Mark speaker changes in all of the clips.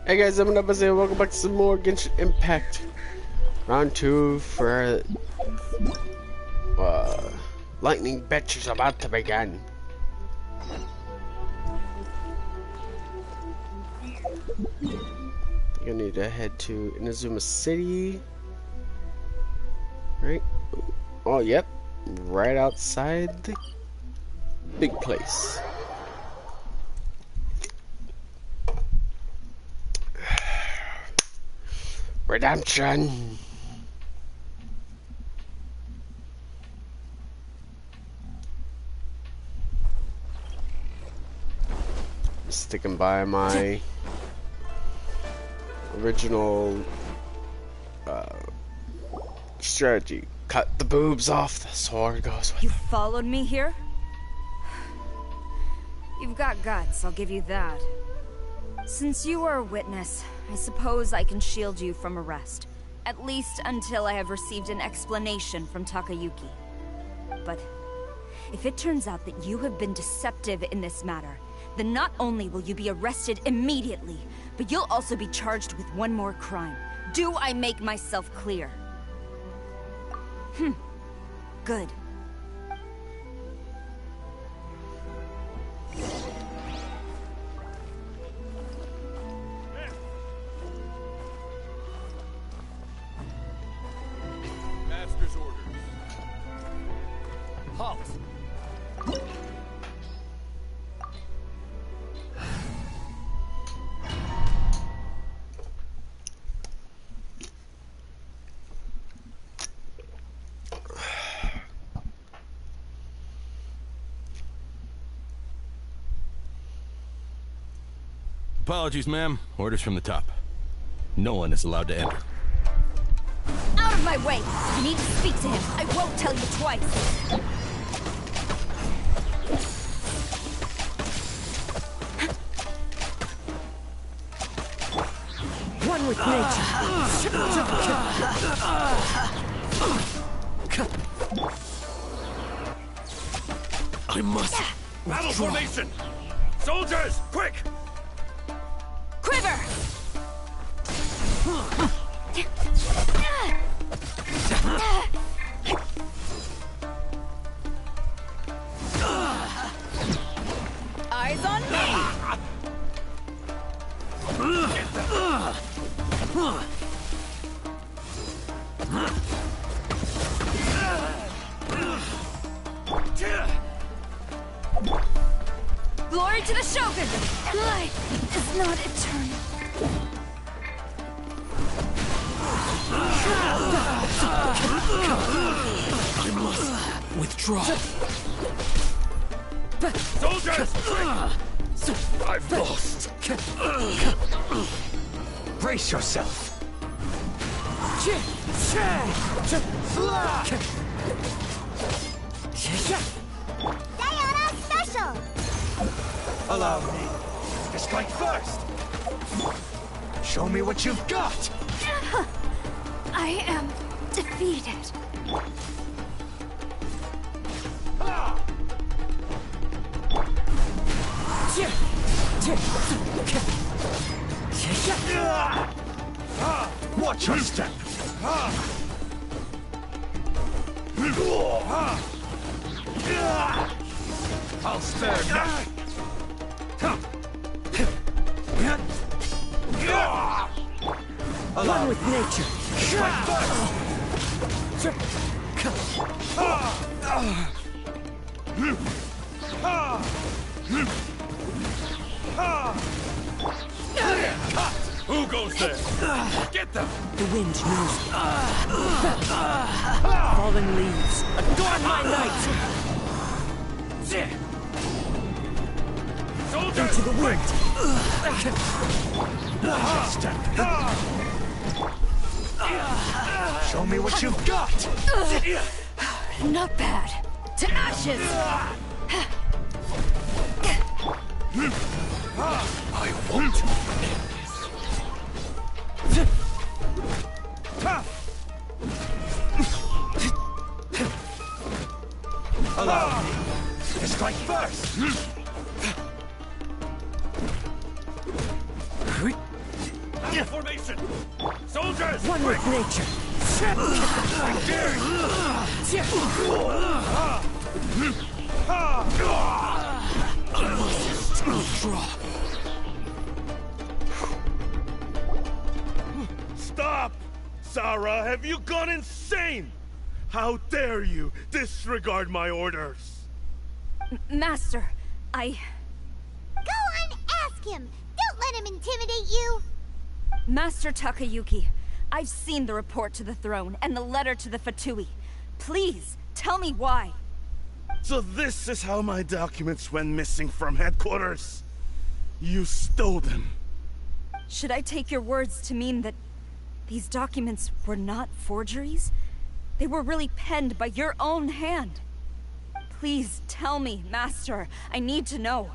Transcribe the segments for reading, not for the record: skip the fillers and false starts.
Speaker 1: Hey guys, I'm Nabazay and welcome back to some more Genshin Impact. Round 2 for Lightning Bitch is about to begin. You're gonna need to head to Inazuma City. Right? Oh, yep. Right outside the big place. Redemption. Sticking by my original strategy. Cut the boobs off, the sword goes with
Speaker 2: You
Speaker 1: them.
Speaker 2: followed me here? You've got guts, I'll give you that. Since you are a witness, I suppose I can shield you from arrest. At least until I have received an explanation from Takayuki. But if it turns out that you have been deceptive in this matter, then not only will you be arrested immediately, but you'll also be charged with one more crime. Do I make myself clear? Good.
Speaker 3: Master's orders. Halt!
Speaker 4: Apologies, ma'am. Orders from the top. No one is allowed to enter.
Speaker 2: Out of my way! You need to speak to him. I won't tell you twice.
Speaker 5: One with nature.
Speaker 4: I must.
Speaker 3: Battle formation! Soldiers, quick!
Speaker 2: Quiver! Eyes on me! Glory to the Shogun! Life is not eternal.
Speaker 4: I must withdraw.
Speaker 3: Soldiers, quick! I've lost.
Speaker 5: Brace yourself.
Speaker 6: Sayonara special!
Speaker 5: Allow me to strike first. Show me what you've got.
Speaker 2: I am defeated.
Speaker 5: Watch your step. I'll spare nothing. One with nature. Strike
Speaker 3: Who goes there? Get them!
Speaker 5: The wind knows me. Fallen leaves, adorn my night.
Speaker 3: Soldiers,
Speaker 5: Into the wind.
Speaker 3: step!
Speaker 5: Show me what you've got.
Speaker 2: Not bad. To ashes!
Speaker 3: I won't end this.
Speaker 5: Allow me to strike first.
Speaker 6: One with nature.
Speaker 3: Stop! Sarah, have you gone insane? How dare you disregard my orders?
Speaker 2: Master,
Speaker 7: Go on, ask him! Don't let him intimidate you!
Speaker 2: Master Takayuki, I've seen the report to the throne and the letter to the Fatui. Please, tell me why.
Speaker 3: So this is how my documents went missing from headquarters? You stole them.
Speaker 2: Should I take your words to mean that these documents were not forgeries? They were really penned by your own hand. Please tell me, Master. I need to know.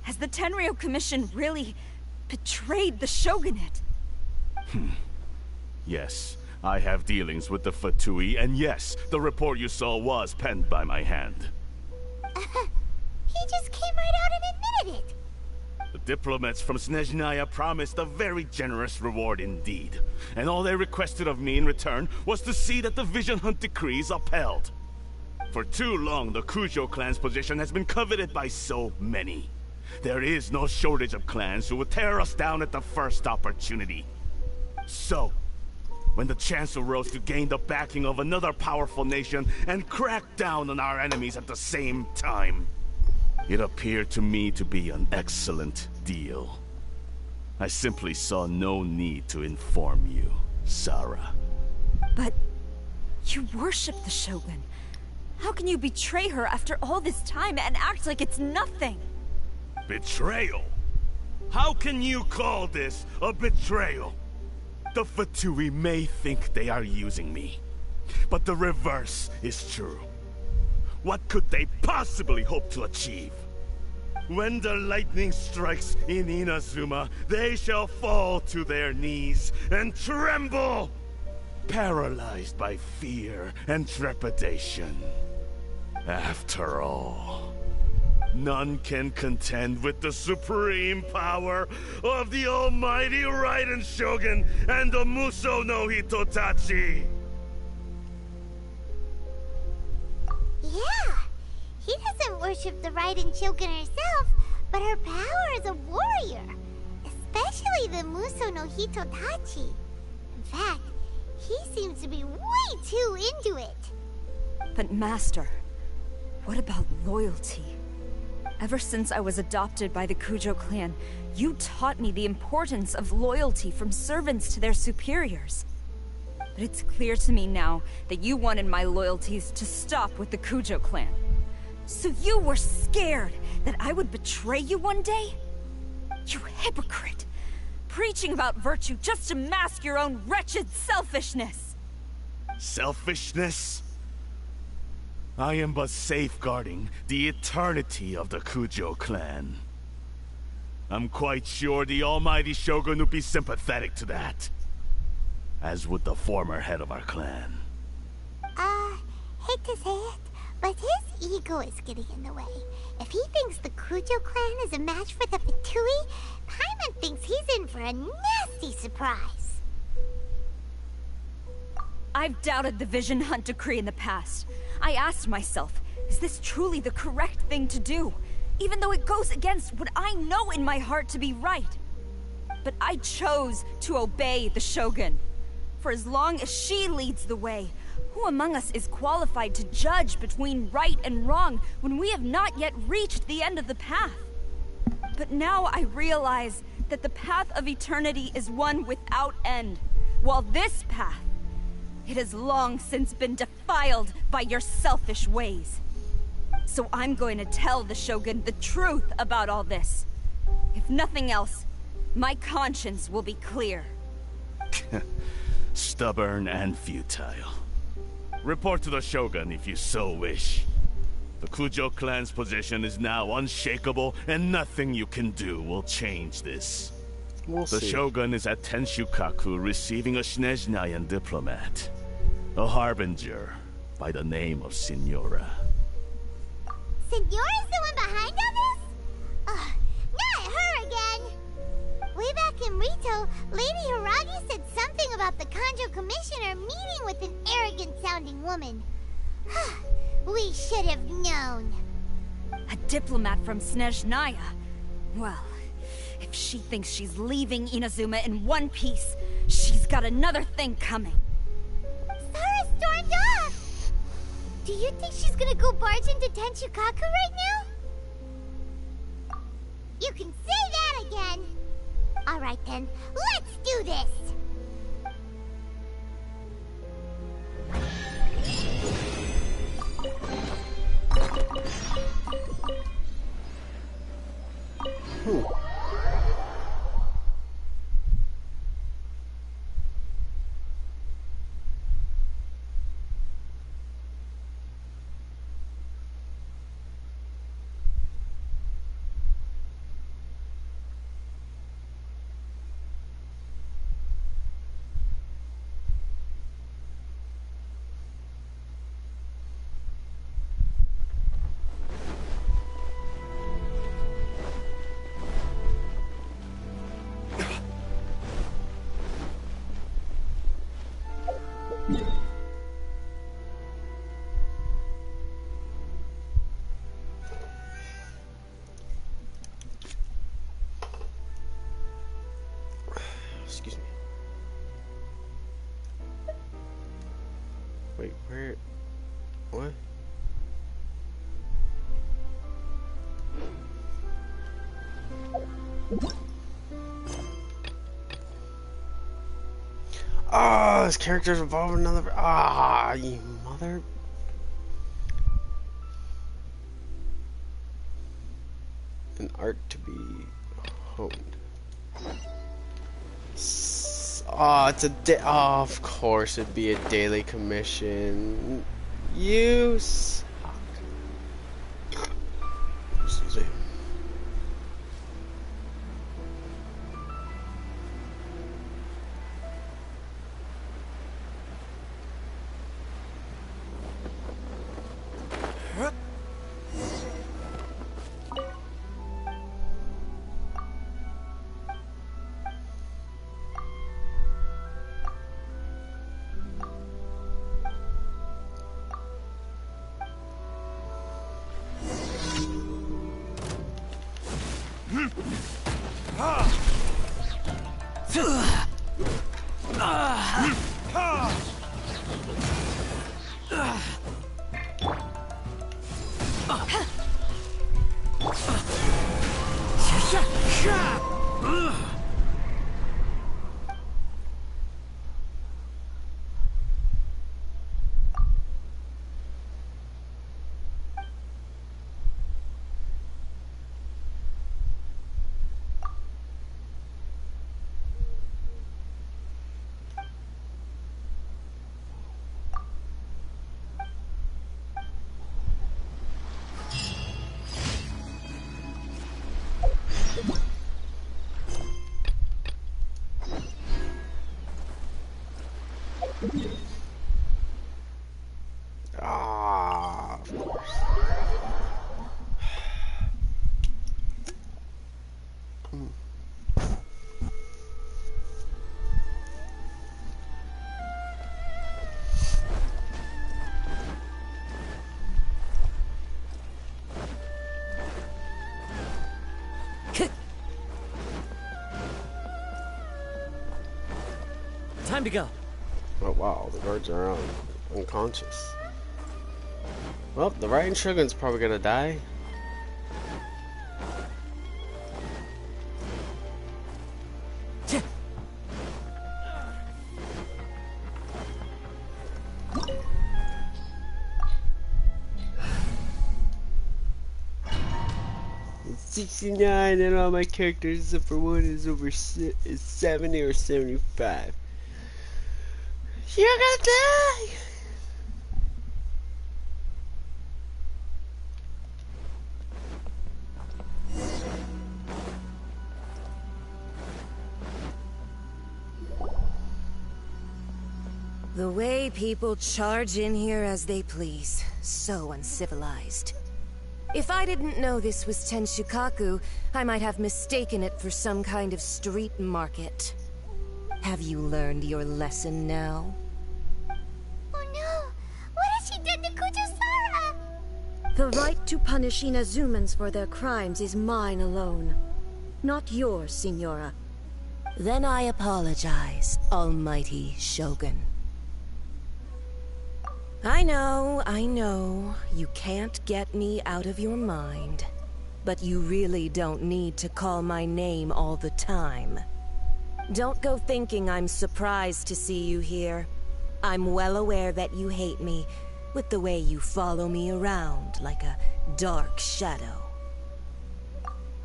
Speaker 2: Has the Tenryo Commission really betrayed the Shogunate?
Speaker 3: Yes, I have dealings with the Fatui, and yes, the report you saw was penned by my hand.
Speaker 7: He just came right out and admitted it!
Speaker 3: The diplomats from Snezhnaya promised a very generous reward indeed, and all they requested of me in return was to see that the Vision Hunt decree is upheld. For too long, the Kujo clan's position has been coveted by so many. There is no shortage of clans who would tear us down at the first opportunity. So, when the chance arose to gain the backing of another powerful nation and crack down on our enemies at the same time, it appeared to me to be an excellent deal. I simply saw no need to inform you, Sarah.
Speaker 2: But you worship the Shogun. How can you betray her after all this time and act like it's nothing?
Speaker 3: Betrayal? How can you call this a betrayal? The Fatui may think they are using me, but the reverse is true. What could they possibly hope to achieve? When the lightning strikes in Inazuma, they shall fall to their knees and tremble, paralyzed by fear and trepidation. After all, none can contend with the supreme power of the almighty Raiden Shogun and the Muso no Hitotachi!
Speaker 7: Yeah, he doesn't worship the Raiden Shogun herself, but her power as a warrior. Especially the Muso no Hitotachi. In fact, he seems to be way too into it.
Speaker 2: But Master, what about loyalty? Ever since I was adopted by the Kujo clan, you taught me the importance of loyalty from servants to their superiors. But it's clear to me now that you wanted my loyalties to stop with the Kujo clan. So you were scared that I would betray you one day? You hypocrite! Preaching about virtue just to mask your own wretched selfishness!
Speaker 3: Selfishness? I am but safeguarding the eternity of the Kujo clan. I'm quite sure the almighty Shogun would be sympathetic to that. As would the former head of our clan.
Speaker 7: Hate to say it, but his ego is getting in the way. If he thinks the Kujo clan is a match for the Fatui, Paimon thinks he's in for a nasty surprise.
Speaker 2: I've doubted the Vision Hunt decree in the past. I asked myself, is this truly the correct thing to do? Even though it goes against what I know in my heart to be right. But I chose to obey the Shogun. For as long as she leads the way, who among us is qualified to judge between right and wrong when we have not yet reached the end of the path? But now I realize that the path of eternity is one without end, while this path, it has long since been defiled by your selfish ways. So I'm going to tell the Shogun the truth about all this. If nothing else, my conscience will be clear.
Speaker 3: Stubborn and futile. Report to the Shogun if you so wish. The Kujo clan's position is now unshakable, and nothing you can do will change this. The Shogun is at Tenshukaku receiving a Snezhnayan diplomat. A harbinger by the name of Signora.
Speaker 7: Signora's the one behind all this? Ugh, not her again! Way back in Rito, Lady Hiragi said something about the Kanjo woman. We should have known.
Speaker 2: A diplomat from Snezhnaya. Well, if she thinks she's leaving Inazuma in one piece, she's got another thing coming.
Speaker 7: Sara stormed off! Do you think she's gonna go barge into Tenshukaku right now? You can say that again! Alright then, let's do this!
Speaker 1: Excuse me. Wait, where? What? Oh, his character's involved in another. Ah, you mother. An art to be honed. Oh, it's a oh, of course it'd be a daily commission. You suck. Excuse me. Ah, of course.
Speaker 6: Time to go.
Speaker 1: Oh wow, the guards are unconscious. Well, the Raiden Shogun's probably gonna die. It's 69 and all my characters except for one is over is 70 or 75. You're gonna die!
Speaker 8: The way people charge in here as they please. So uncivilized. If I didn't know this was Tenshukaku, I might have mistaken it for some kind of street market. Have you learned your lesson now?
Speaker 7: Oh no! What
Speaker 6: The right to punish Inazumans for their crimes is mine alone. Not yours, Signora.
Speaker 8: Then I apologize, Almighty Shogun. I know, you can't get me out of your mind. But you really don't need to call my name all the time. Don't go thinking I'm surprised to see you here. I'm well aware that you hate me, with the way you follow me around like a dark shadow.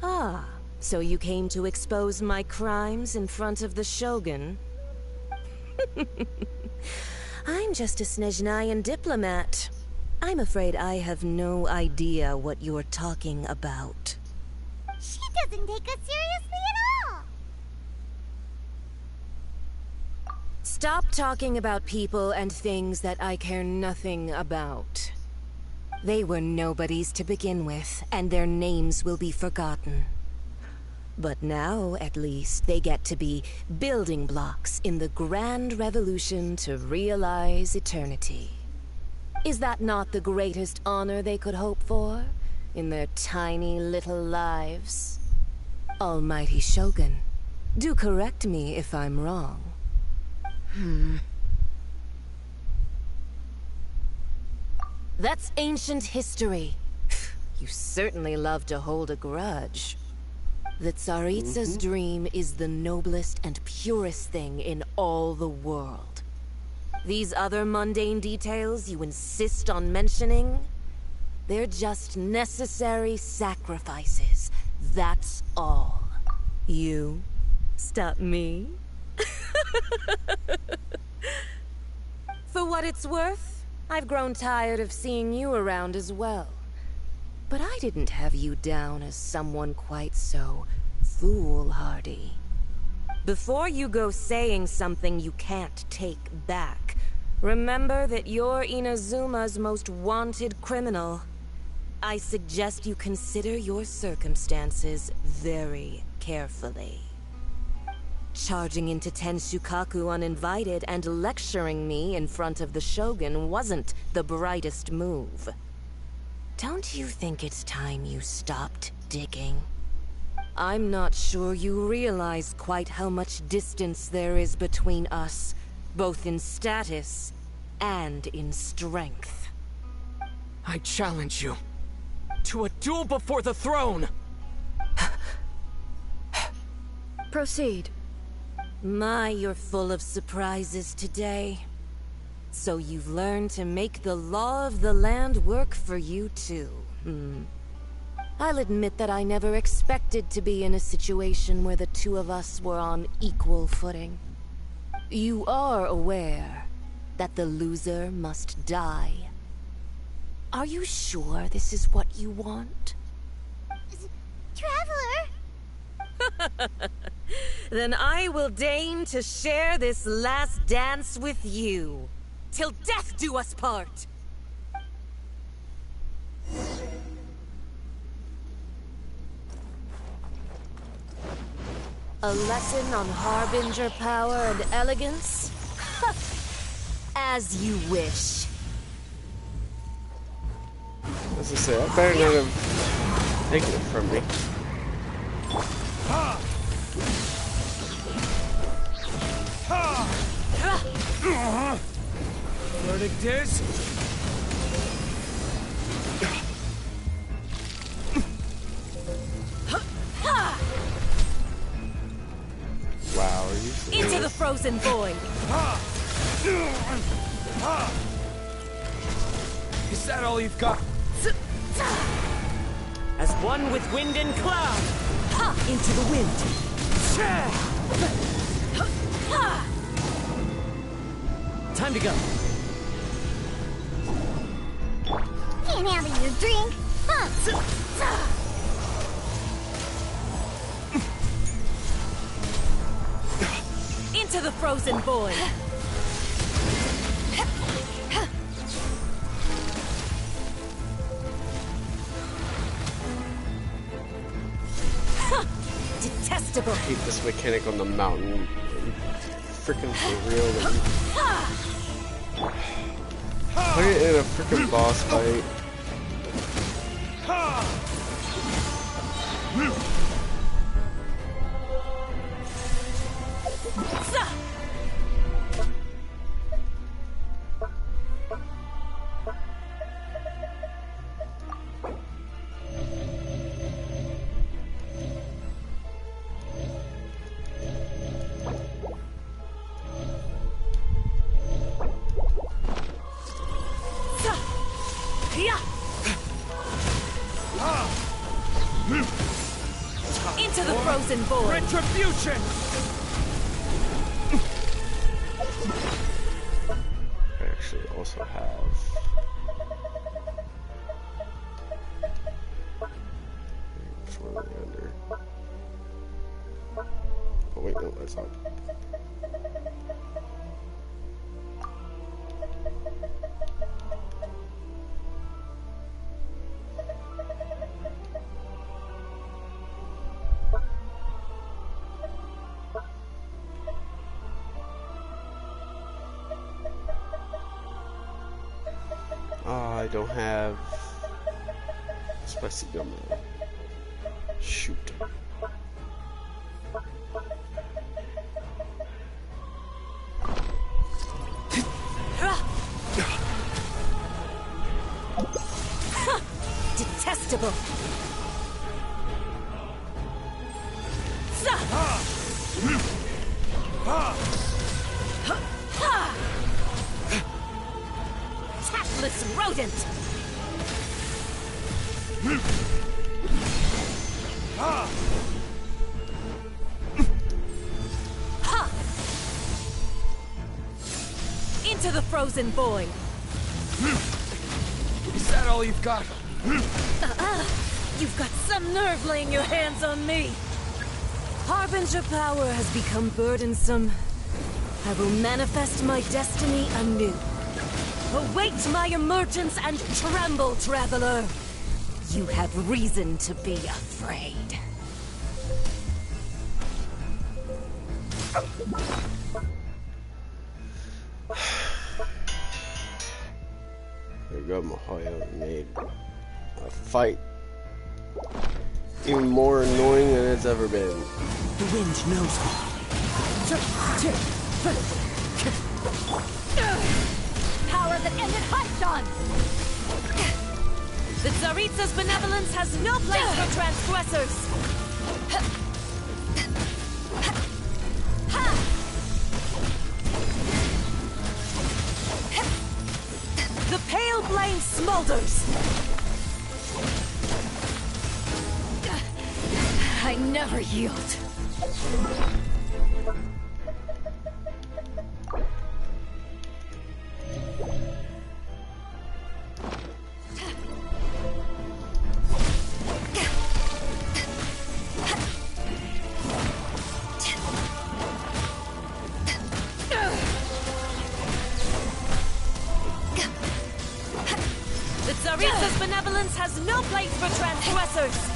Speaker 8: Ah, so you came to expose my crimes in front of the Shogun? I'm just a Snezhnayan diplomat. I'm afraid I have no idea what you're talking about.
Speaker 7: She doesn't take us seriously at all!
Speaker 8: Stop talking about people and things that I care nothing about. They were nobodies to begin with, and their names will be forgotten. But now, at least, they get to be building blocks in the grand revolution to realize eternity. Is that not the greatest honor they could hope for in their tiny little lives? Almighty Shogun, do correct me if I'm wrong. That's ancient history. You certainly love to hold a grudge. The Tsaritsa's dream is the noblest and purest thing in all the world. These other mundane details you insist on mentioning, they're just necessary sacrifices. That's all. You stop me? For what it's worth, I've grown tired of seeing you around as well. But I didn't have you down as someone quite so foolhardy. Before you go saying something you can't take back, remember that you're Inazuma's most wanted criminal. I suggest you consider your circumstances very carefully. Charging into Tenshukaku uninvited and lecturing me in front of the Shogun wasn't the brightest move. Don't you think it's time you stopped digging? I'm not sure you realize quite how much distance there is between us, both in status and in strength.
Speaker 5: I challenge you to a duel before the throne!
Speaker 6: Proceed.
Speaker 8: My, you're full of surprises today. So you've learned to make the law of the land work for you too, I'll admit that I never expected to be in a situation where the two of us were on equal footing. You are aware that the loser must die. Are you sure this is what you want?
Speaker 7: Traveler!
Speaker 8: Then I will deign to share this last dance with you. Till death do us part! A lesson on Harbinger power and elegance? As you wish.
Speaker 1: As I say, I better not have taken it from me.
Speaker 5: Verdict is...
Speaker 1: Wow, are you serious?
Speaker 8: Into the frozen void!
Speaker 5: Is that all you've got? As one with wind and cloud!
Speaker 8: Into the wind!
Speaker 5: Time to go!
Speaker 7: Can't handle your drink!
Speaker 8: Into the frozen void! Detestable!
Speaker 1: I hate this mechanic on the mountain. Freaking for real. Put it in a freaking boss fight.
Speaker 8: Into the frozen void.
Speaker 5: Retribution!
Speaker 1: I actually also have further under. Oh wait, no, that's not. I don't have spicy gum now. Shoot.
Speaker 8: Detestable. Tactless rodent. Into the frozen void.
Speaker 5: Is that all you've got?
Speaker 8: You've got some nerve laying your hands on me. Harbinger power has become burdensome. I will manifest my destiny anew. Await my emergence and tremble, traveler. You have reason to be afraid.
Speaker 1: There you go, Mahoya made a fight even more annoying than it's ever been.
Speaker 8: The wind knows me. Power that ended Python! The Tsaritsa's benevolence has no place for transgressors! The pale flame smolders! I never yield. The Tsaritsa's benevolence has no place for transgressors!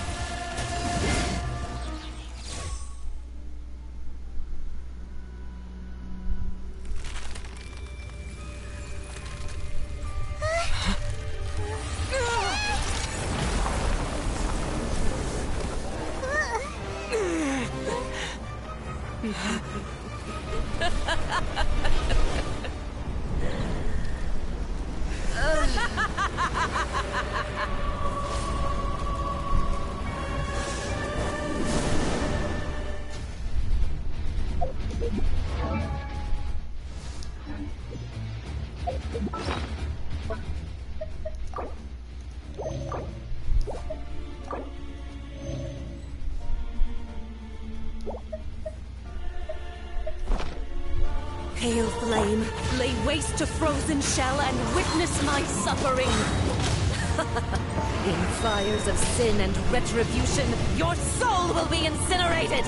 Speaker 8: Pale flame, lay waste to frozen shell and witness my suffering. In fires of sin and retribution, your soul will be incinerated!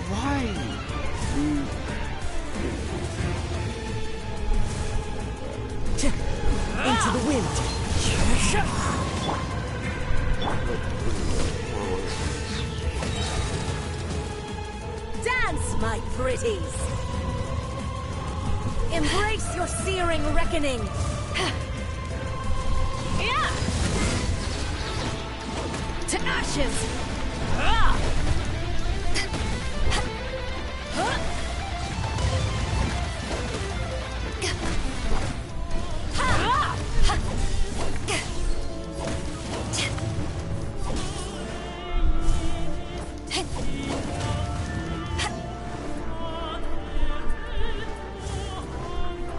Speaker 1: Why?
Speaker 8: Into the wind! Dance, my pretties. Embrace your searing reckoning. Yeah. To ashes.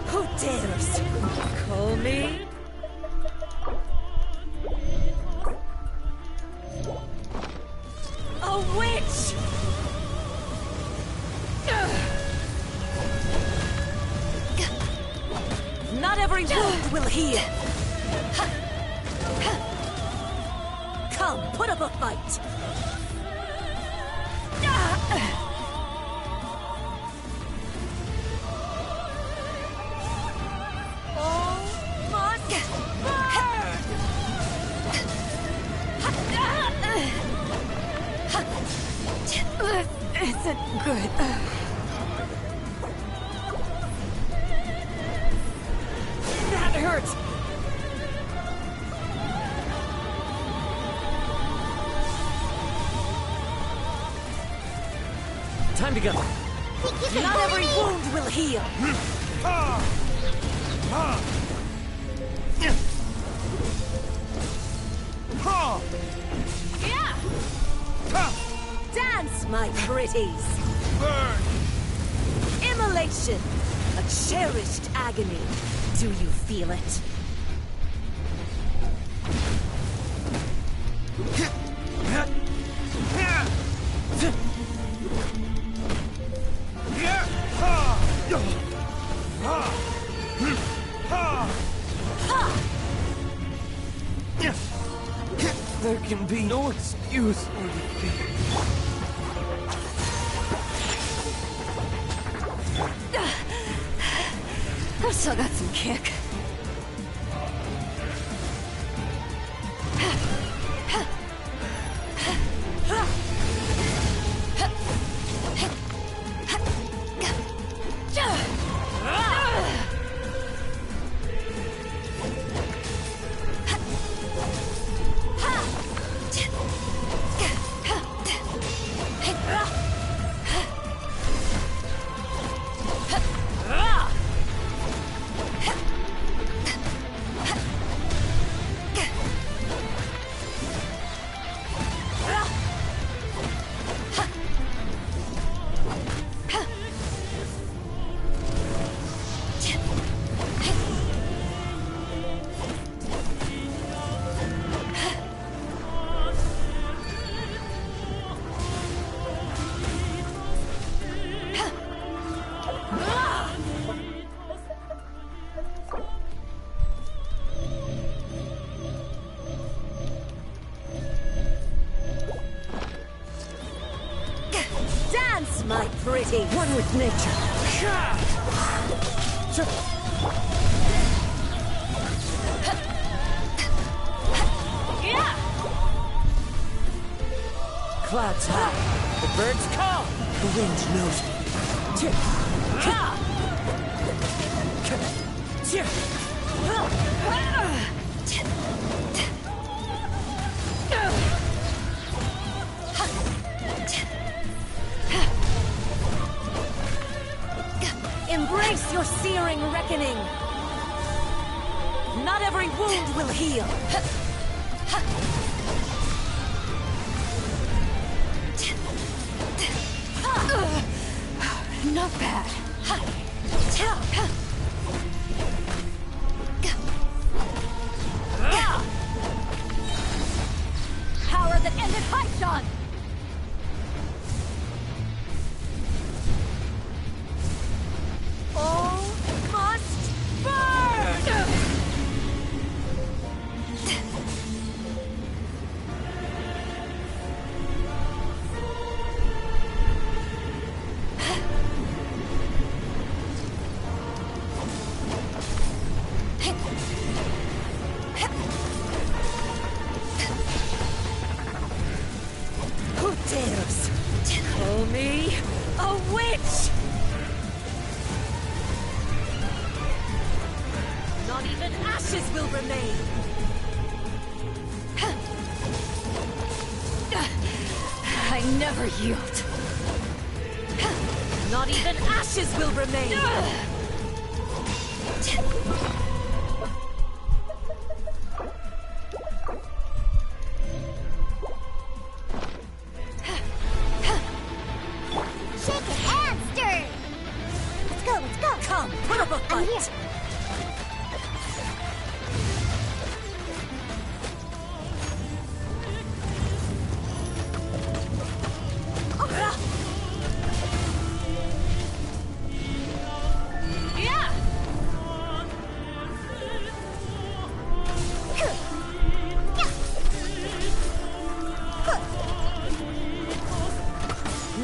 Speaker 8: Who dares call me? A witch! Not every wound will heal. Come, put up a fight. Isn't good. That hurt.
Speaker 5: Time to go.
Speaker 8: Not every wound will heal. Dance, my pretties.
Speaker 3: Burn!
Speaker 8: Immolation. A cherished agony. Do you feel it?
Speaker 5: There can be no excuse for defeat.
Speaker 8: I've still got some kick. Dance, my pretty. One with nature.
Speaker 5: Clouds high. The birds call. The wind knows me.
Speaker 8: Embrace your searing reckoning. Not every wound will heal. Not bad. Power that ended Haishan! All must burn! ashes will remain!
Speaker 2: I never yield.
Speaker 8: Not even ashes will remain!
Speaker 7: Shake it and stir! Let's go, let's go!
Speaker 8: Come, put up a
Speaker 7: I'm
Speaker 8: fight!
Speaker 7: here.
Speaker 8: Yeah!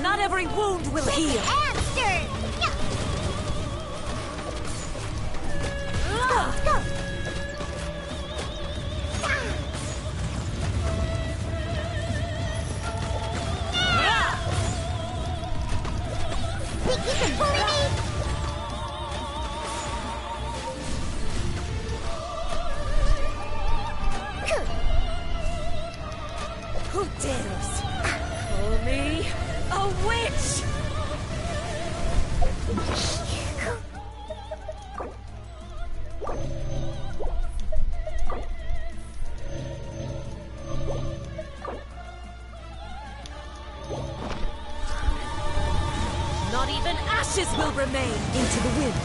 Speaker 8: Not every wound will heal!
Speaker 7: And stir! Let's go, let's go! Think you can bully me?
Speaker 8: Who dares call me a witch? Not even ashes will remain. Into the wind.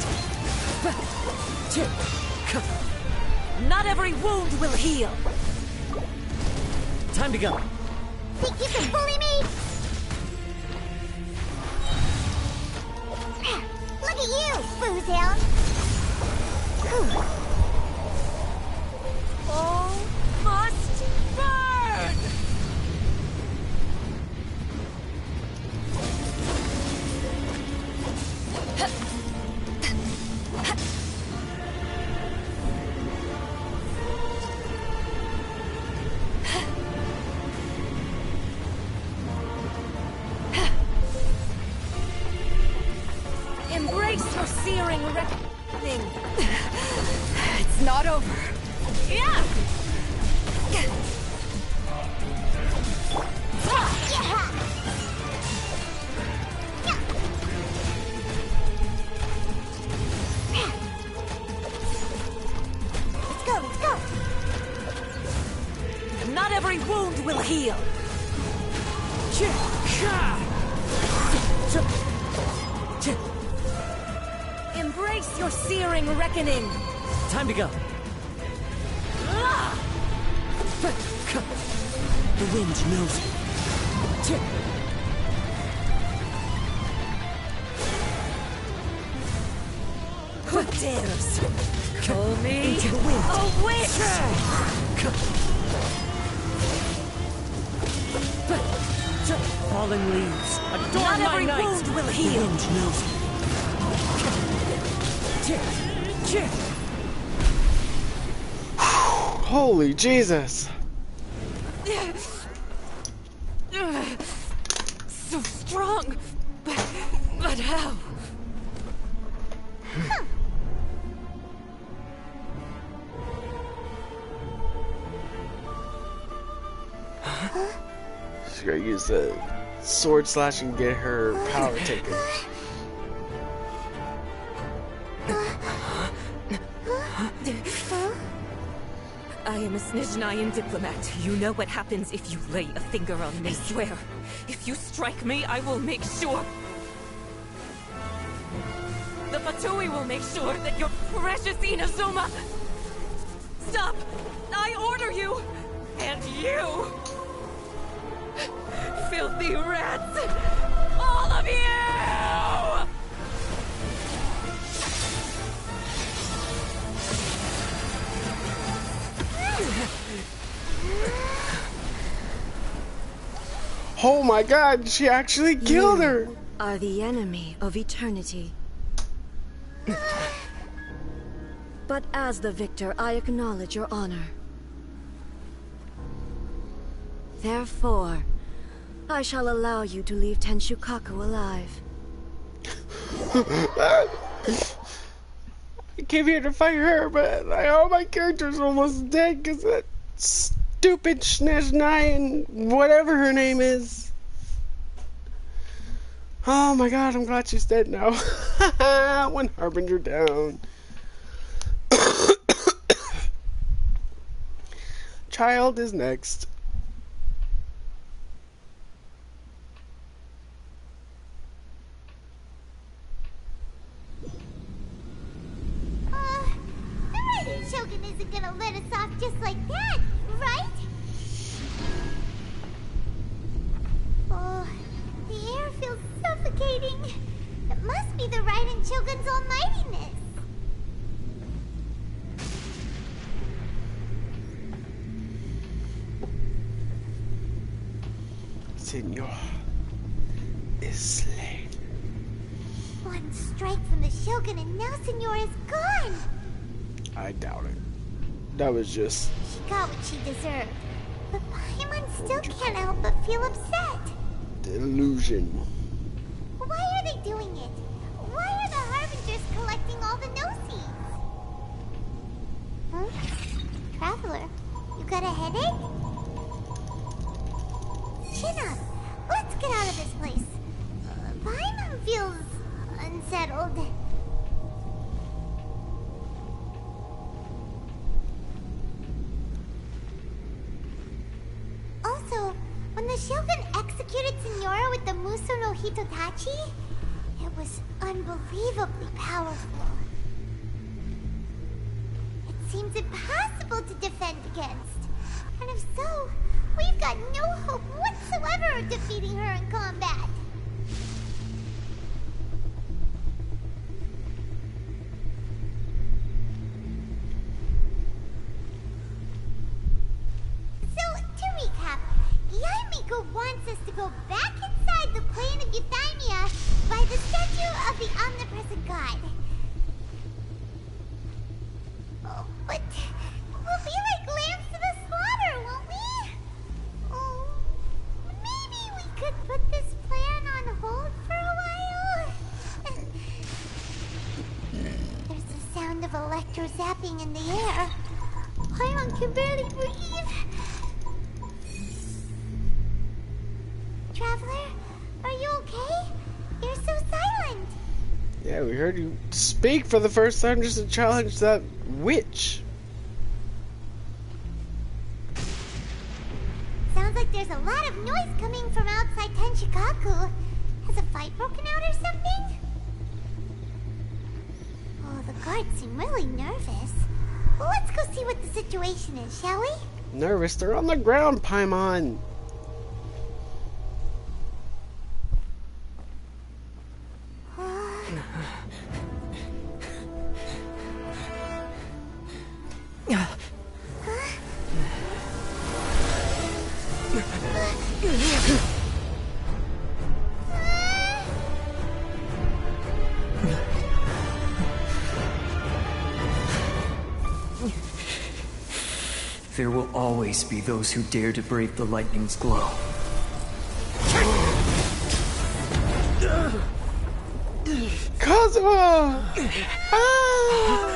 Speaker 8: Not every wound will heal.
Speaker 5: Time to go.
Speaker 7: Think you can bully me? Look at you, boozhound!
Speaker 8: All must burn! Embrace your searing reckoning.
Speaker 2: It's not over.
Speaker 8: Yeah!
Speaker 7: Let's go, let's go!
Speaker 8: Not every wound will heal. Embrace your searing reckoning.
Speaker 5: Time to go. The wind knows it.
Speaker 8: Who dares call me
Speaker 5: Into the wind.
Speaker 8: a witch?
Speaker 5: Fallen leaves. Adorn
Speaker 8: Not
Speaker 5: my
Speaker 8: every
Speaker 5: night.
Speaker 8: wound will
Speaker 5: The
Speaker 8: heal.
Speaker 5: wind knows it.
Speaker 1: Holy Jesus.
Speaker 8: So strong, but how?
Speaker 1: She's gonna use the sword slash and get her power taken.
Speaker 8: I am a Snezhnayan diplomat. You know what happens if you lay a finger on me. I swear, if you strike me, I will make sure. The Fatui will make sure that your precious Inazuma... Stop! I order you! And you! Filthy rats! All of you!
Speaker 1: Oh my god, she actually killed her!
Speaker 6: Are the enemy of eternity. But as the victor, I acknowledge your honor. Therefore, I shall allow you to leave Tenshukaku alive.
Speaker 1: I came here to fight her, but all my characters almost dead because that stupid Snezhnai and whatever her name is. Oh my god, I'm glad she's dead now. One Harbinger down. Child is next.
Speaker 7: The Raiden Shogun isn't gonna let us off just like that, right? Oh, the air feels suffocating. It must be the Raiden Shogun's almightiness.
Speaker 1: Senor is slain.
Speaker 7: One strike from the Shogun and now Senor is gone.
Speaker 1: I doubt it. That was just...
Speaker 7: She got what she deserved. But Paimon still can't help but feel upset.
Speaker 1: delusion.
Speaker 7: Why are they doing it? Why are the Harbingers collecting all the no-seeds? Huh? Traveler, you got a headache? Chin up. Let's get out of this place. Paimon feels unsettled. Also, when the Shogun executed Signora with the Muso no Hitotachi, it was unbelievably powerful. It seems impossible to defend against. And if so, we've got no hope whatsoever of defeating her in combat. So, to recap, Yaimiko wants us to go back inside the plane of Euthymia by the statue of the omnipresent god. Oh, but we'll be like lambs to the slaughter, won't we? Oh, maybe we could put this plan on hold for a while? There's the sound of electro-zapping in the air. Paimon can barely breathe. Traveler, are you okay? You're so silent.
Speaker 1: Yeah, we heard you speak for the first time just to challenge that witch.
Speaker 7: Sounds like there's a lot of noise coming from outside Tenshikaku. Has a fight broken out or something? Oh, the guards seem really nervous. Well, let's go see what the situation is, shall we?
Speaker 1: Nervous? They're on the ground, Paimon.
Speaker 9: There will always be those who dare to brave the lightning's glow.
Speaker 1: Kazuma! Ah!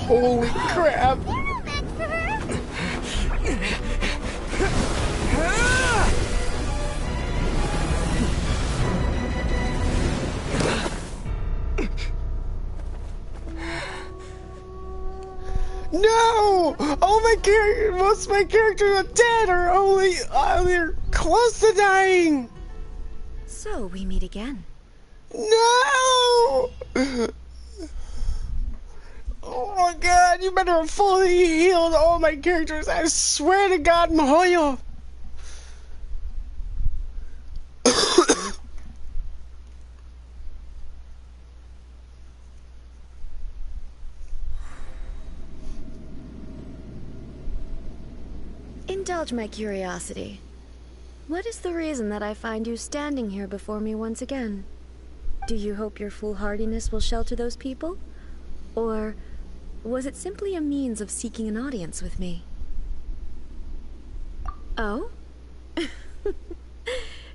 Speaker 1: Holy crap! No! All my characters, most of my characters are dead or only they're close to dying.
Speaker 6: So we meet again.
Speaker 1: No! Oh my god, you better have fully healed all my characters. I swear to God, Mihoyo.
Speaker 6: indulge my curiosity. What is the reason that I find you standing here before me once again? Do you hope your foolhardiness will shelter those people? Or was it simply a means of seeking an audience with me? Oh?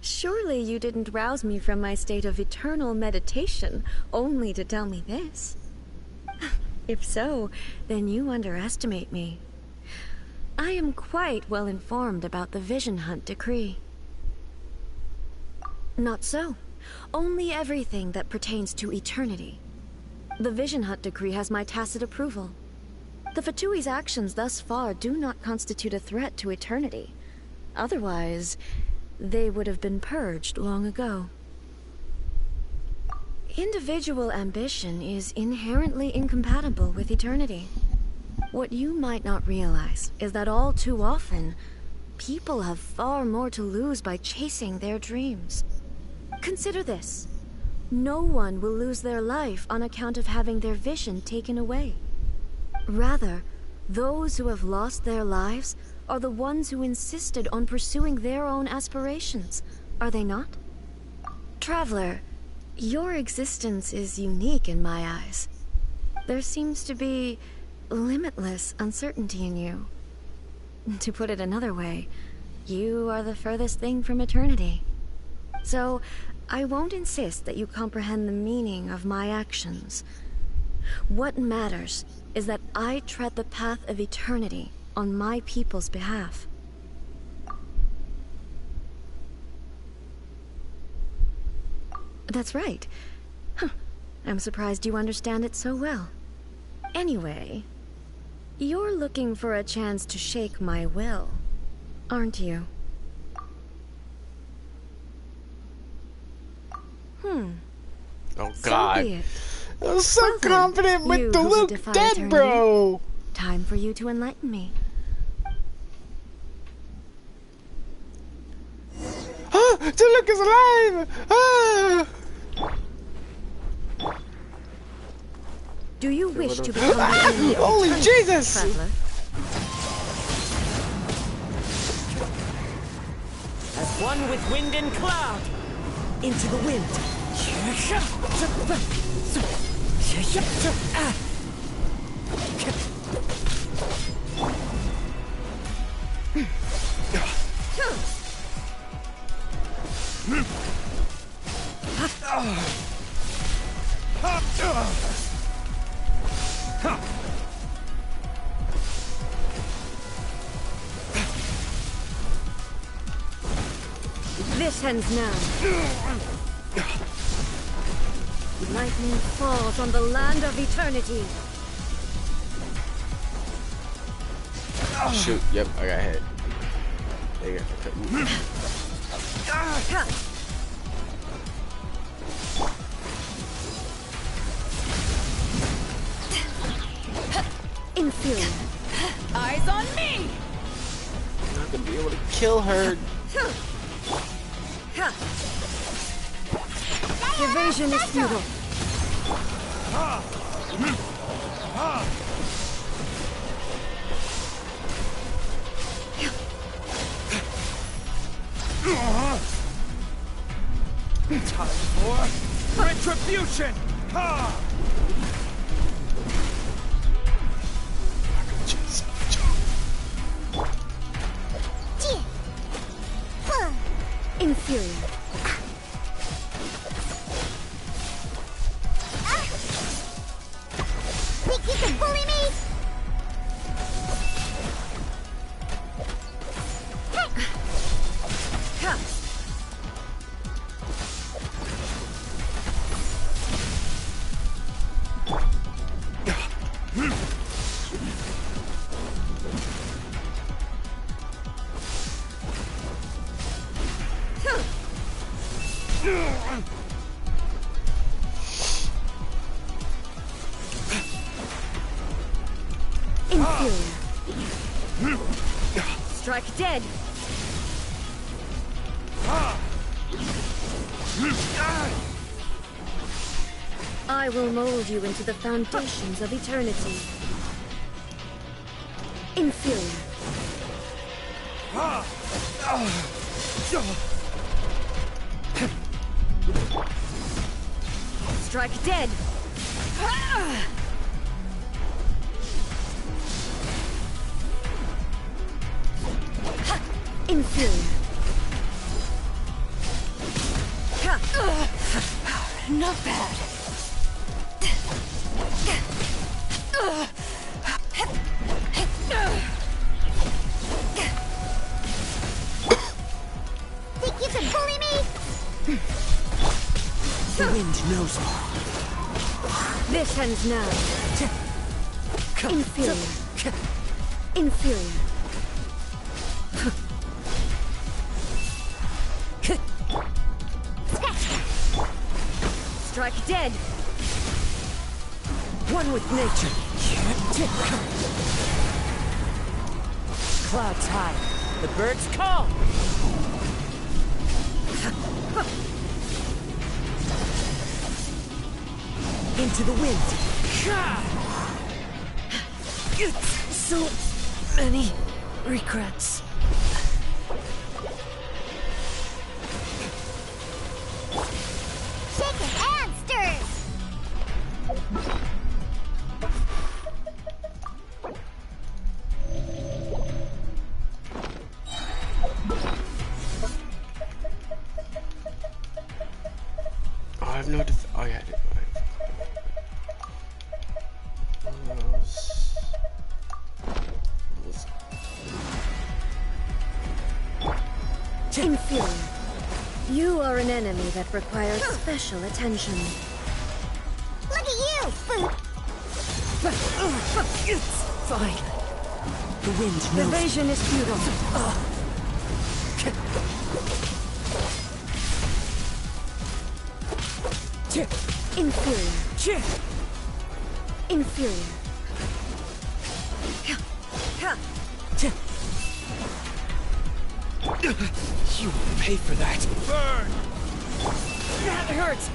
Speaker 6: Surely you didn't rouse me from my state of eternal meditation only to tell me this. If so, then you underestimate me. I am quite well informed about the Vision Hunt decree. Not so. Only everything that pertains to eternity. The Vision Hunt decree has my tacit approval. The Fatui's actions thus far do not constitute a threat to eternity. Otherwise, they would have been purged long ago. Individual ambition is inherently incompatible with eternity. What you might not realize is that all too often, people have far more to lose by chasing their dreams. Consider this. No one will lose their life on account of having their vision taken away. Rather, those who have lost their lives are the ones who insisted on pursuing their own aspirations, are they not? Traveler, your existence is unique in my eyes. There seems to be limitless uncertainty in you. To put it another way, you are the furthest thing from eternity. So, I won't insist that you comprehend the meaning of my actions. What matters is that I tread the path of eternity on my people's behalf. That's right. Huh. I'm surprised you understand it so well. Anyway, you're looking for a chance to shake my will, aren't you?
Speaker 1: Oh God.
Speaker 6: So be it.
Speaker 1: I was so
Speaker 6: Well then,
Speaker 1: confident with
Speaker 6: you
Speaker 1: the
Speaker 6: who
Speaker 1: Luke
Speaker 6: defy
Speaker 1: dead,
Speaker 6: eternity.
Speaker 1: bro.
Speaker 6: Time for you to enlighten me.
Speaker 1: Ah, the Luke is alive! Ah!
Speaker 6: Do you wish to become the enemy of
Speaker 1: Holy
Speaker 6: eternity,
Speaker 1: Jesus!
Speaker 6: traveler?
Speaker 10: As one with wind and cloud, into the wind.
Speaker 6: This ends now. Lightning falls on the land of eternity.
Speaker 1: Shoot, yep, I got hit. There you go.
Speaker 6: Inferior.
Speaker 2: Eyes on me!
Speaker 1: I'm not gonna be able to kill her.
Speaker 6: Evasion is futile.
Speaker 5: Time for retribution! Ha!
Speaker 6: Inferior.
Speaker 7: Think you can bully me?
Speaker 6: Inferior. Strike dead. I will mold you into the foundations of eternity. Inferior. Strike dead. Inferior.
Speaker 2: Not bad.
Speaker 7: Think you can bully me?
Speaker 10: The wind knows me.
Speaker 6: This ends now. Inferior. Inferior. Strike dead.
Speaker 10: One with nature. Clouds high. The birds call. Into the wind. So many regrets.
Speaker 7: Shaken and stirred.
Speaker 1: Oh, I have no oh yeah, I did.
Speaker 6: Inferior. You are an enemy that requires special attention.
Speaker 7: Look at you, food.
Speaker 10: Fine. The wind knows.
Speaker 6: Evasion is futile. Inferior. Inferior.
Speaker 5: You will pay for that.
Speaker 3: Burn!
Speaker 10: That hurts.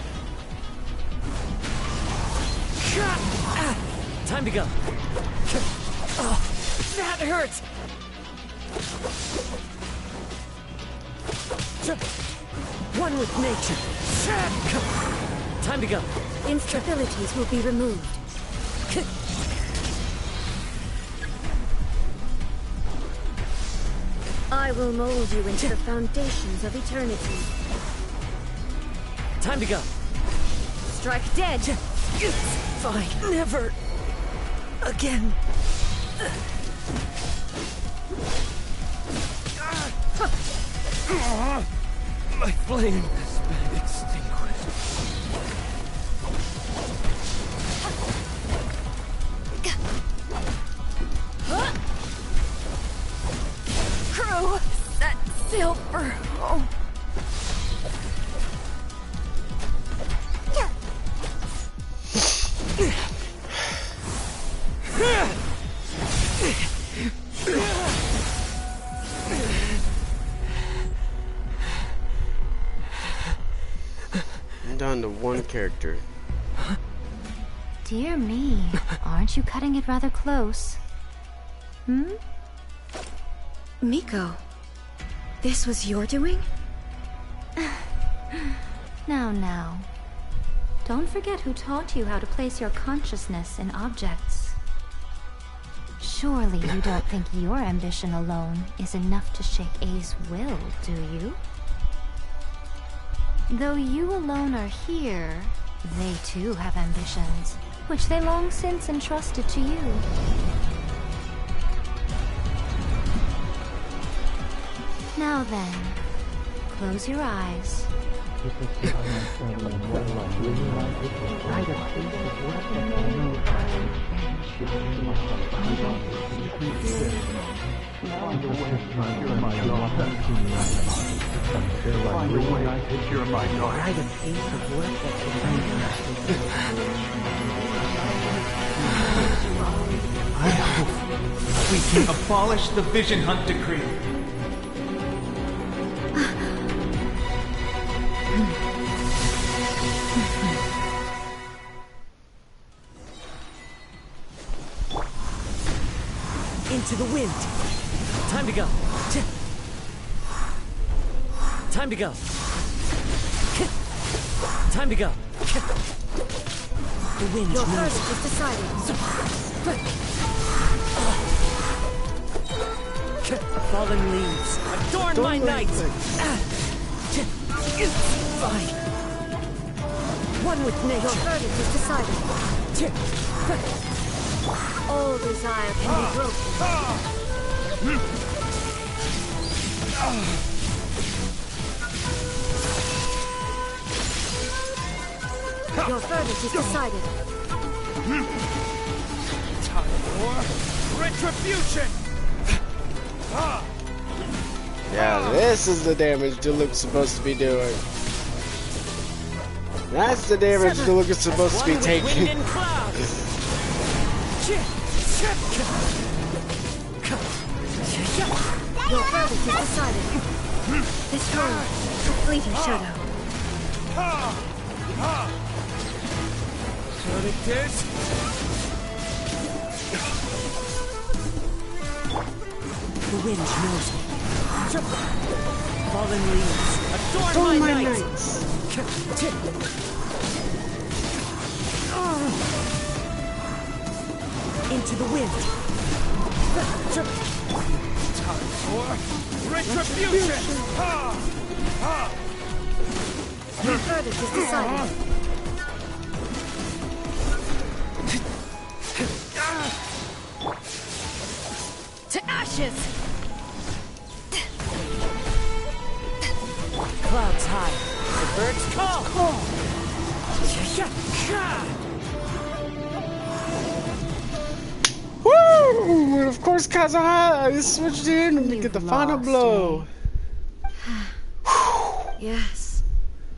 Speaker 10: Time to go. Oh, that hurts. One with nature. Time to go.
Speaker 6: Instabilities will be removed. I will mold you into the foundations of eternity.
Speaker 10: Time to go.
Speaker 6: Strike dead.
Speaker 10: Fine. Never again. My flame has been extinguished.
Speaker 2: Crew, that silver. Oh.
Speaker 1: I'm down to one character.
Speaker 11: Dear me, aren't you cutting it rather close? Hmm?
Speaker 6: Miko, this was your doing?
Speaker 11: Now. Don't forget who taught you how to place your consciousness in objects. Surely you don't think your ambition alone is enough to shake A's will, do you? Though you alone are here, they too have ambitions, which they long since entrusted to you. Now then, close your eyes.
Speaker 12: I hope we can abolish the Vision Hunt Decree.
Speaker 10: Into the wind. Time to go. Time to go. Time to go. The wind
Speaker 6: Your
Speaker 10: knows.
Speaker 6: verdict is decided.
Speaker 10: Fallen leaves. Adorn my night. Fine.
Speaker 6: One with nature. Your verdict is decided. All desire can be broken. Your verdict is decided.
Speaker 5: Time for retribution!
Speaker 1: Yeah, this is the damage Diluc's supposed to be doing. That's the damage Diluc is supposed to be taking.
Speaker 10: Wind and cloud.
Speaker 6: Your verdict is decided. This one, a fleeting shadow.
Speaker 5: Verdict is...
Speaker 10: The wind knows me. Fallen leaves. Adorn my nights. Into the wind.
Speaker 5: Time for retribution!
Speaker 6: Your verdict is decided.
Speaker 2: To ashes!
Speaker 10: Clouds high. The birds call.
Speaker 1: Woo! And of course, Kazuha switched in to get the final blow.
Speaker 6: Yes,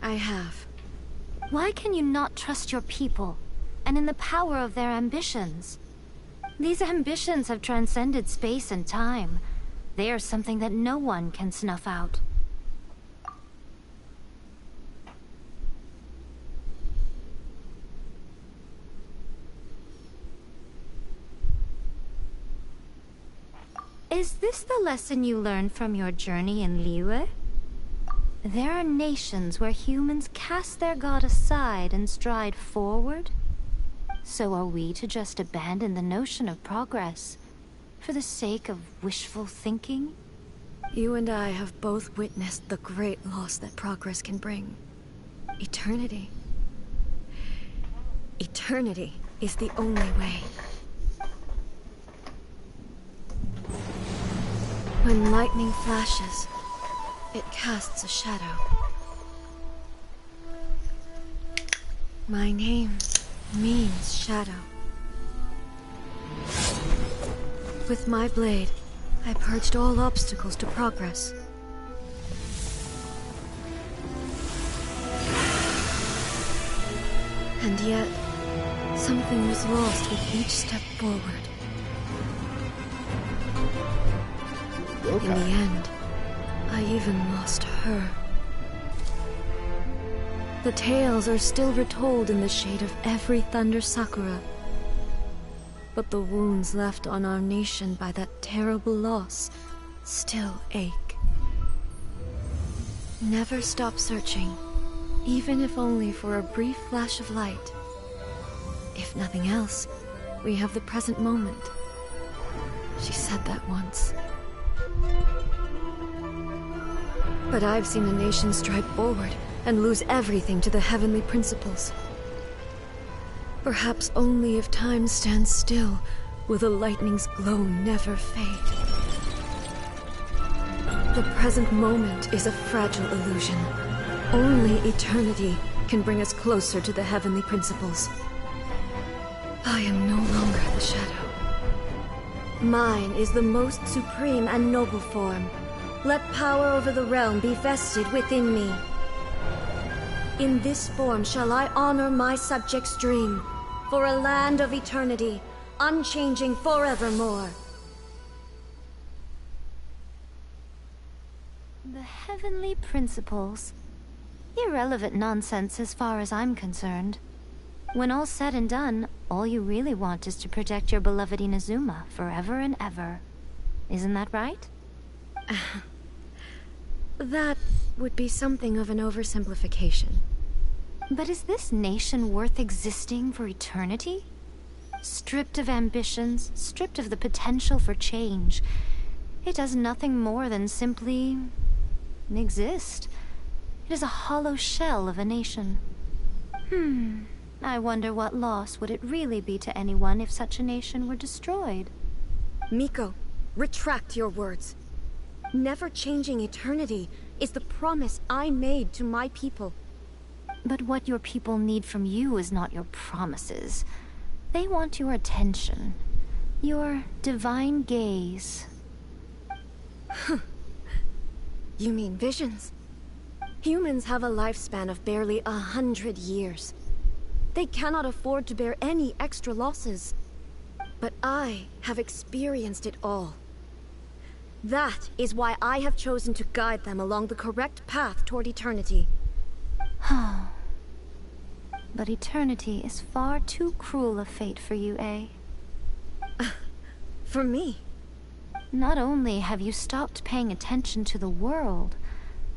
Speaker 6: I have.
Speaker 11: Why can you not trust your people, and in the power of their ambitions? These ambitions have transcended space and time. They are something that no one can snuff out. Is this the lesson you learned from your journey in Liyue? There are nations where humans cast their god aside and stride forward. So are we to just abandon the notion of progress for the sake of wishful thinking?
Speaker 6: You and I have both witnessed the great loss that progress can bring. Eternity. Eternity is the only way. When lightning flashes, it casts a shadow. My name means shadow. With my blade, I purged all obstacles to progress. And yet, something was lost with each step forward.
Speaker 1: Okay.
Speaker 6: In the end, I even lost her. The tales are still retold in the shade of every Thunder Sakura. But the wounds left on our nation by that terrible loss still ache. Never stop searching, even if only for a brief flash of light. If nothing else, we have the present moment. She said that once. But I've seen a nation stride forward and lose everything to the heavenly principles. Perhaps only if time stands still will the lightning's glow never fade. The present moment is a fragile illusion. Only eternity can bring us closer to the heavenly principles. I am no longer the shadow. Mine is the most supreme and noble form. Let power over the realm be vested within me. In this form shall I honor my subjects' dream, for a land of eternity, unchanging forevermore.
Speaker 11: The heavenly principles. Irrelevant nonsense as far as I'm concerned. When all's said and done, all you really want is to protect your beloved Inazuma forever and ever. Isn't that right?
Speaker 6: That would be something of an oversimplification.
Speaker 11: But is this nation worth existing for eternity? Stripped of ambitions, stripped of the potential for change, it does nothing more than simply exist. It is a hollow shell of a nation. I wonder what loss would it really be to anyone if such a nation were destroyed?
Speaker 6: Miko, retract your words. Never changing eternity is the promise I made to my people.
Speaker 11: But what your people need from you is not your promises. They want your attention. Your divine gaze.
Speaker 6: You mean visions? Humans have a lifespan of barely 100 years. They cannot afford to bear any extra losses. But I have experienced it all. That is why I have chosen to guide them along the correct path toward eternity.
Speaker 11: But eternity is far too cruel a fate for you, eh?
Speaker 6: For me?
Speaker 11: Not only have you stopped paying attention to the world,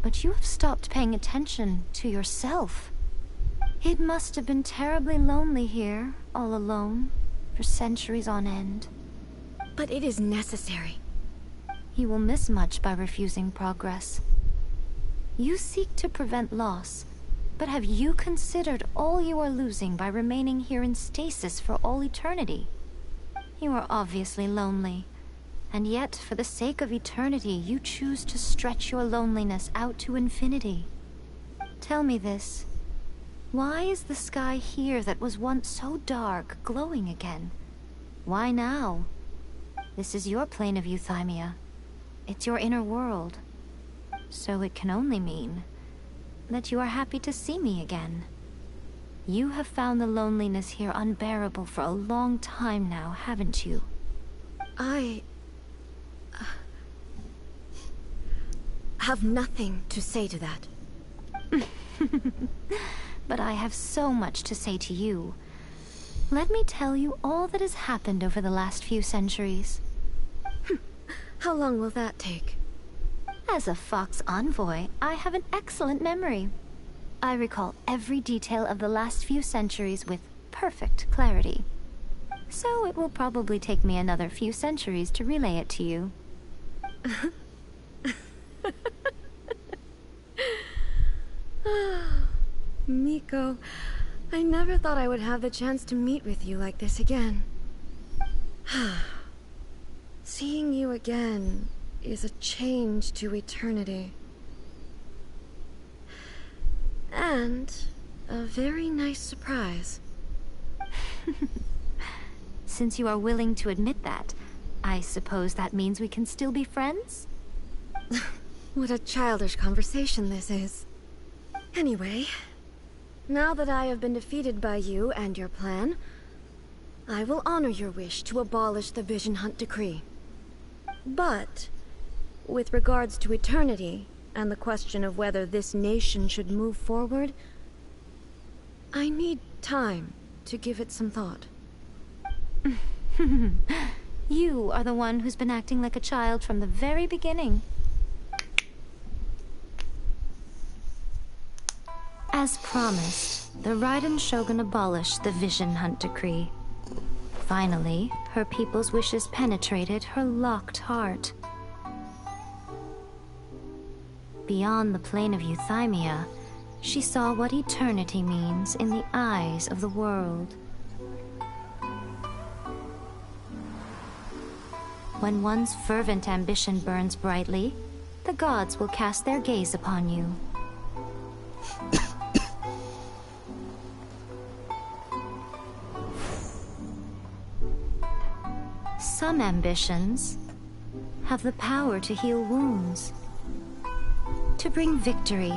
Speaker 11: but you have stopped paying attention to yourself. It must have been terribly lonely here, all alone, for centuries on end.
Speaker 6: But it is necessary.
Speaker 11: You will miss much by refusing progress. You seek to prevent loss, but have you considered all you are losing by remaining here in stasis for all eternity? You are obviously lonely, and yet for the sake of eternity you choose to stretch your loneliness out to infinity. Tell me this. Why is the sky here that was once so dark glowing again? Why now? This is your plane of euthymia. It's your inner world. So it can only mean that you are happy to see me again. You have found the loneliness here unbearable for a long time now, haven't you?
Speaker 6: I have nothing to say to that.
Speaker 11: But I have so much to say to you. Let me tell you all that has happened over the last few centuries.
Speaker 6: How long will that take?
Speaker 11: As a Fox envoy, I have an excellent memory. I recall every detail of the last few centuries with perfect clarity. So it will probably take me another few centuries to relay it to you.
Speaker 6: Miko, I never thought I would have the chance to meet with you like this again. Seeing you again is a change to eternity. And a very nice surprise.
Speaker 11: Since you are willing to admit that, I suppose that means we can still be friends?
Speaker 6: What a childish conversation this is. Anyway, now that I have been defeated by you and your plan, I will honor your wish to abolish the Vision Hunt Decree. But, with regards to eternity, and the question of whether this nation should move forward, I need time to give it some thought.
Speaker 11: You are the one who's been acting like a child from the very beginning. As promised, the Raiden Shogun abolished the Vision Hunt Decree. Finally, her people's wishes penetrated her locked heart. Beyond the plane of euthymia, she saw what eternity means in the eyes of the world. When one's fervent ambition burns brightly, the gods will cast their gaze upon you. Some ambitions have the power to heal wounds, to bring victory,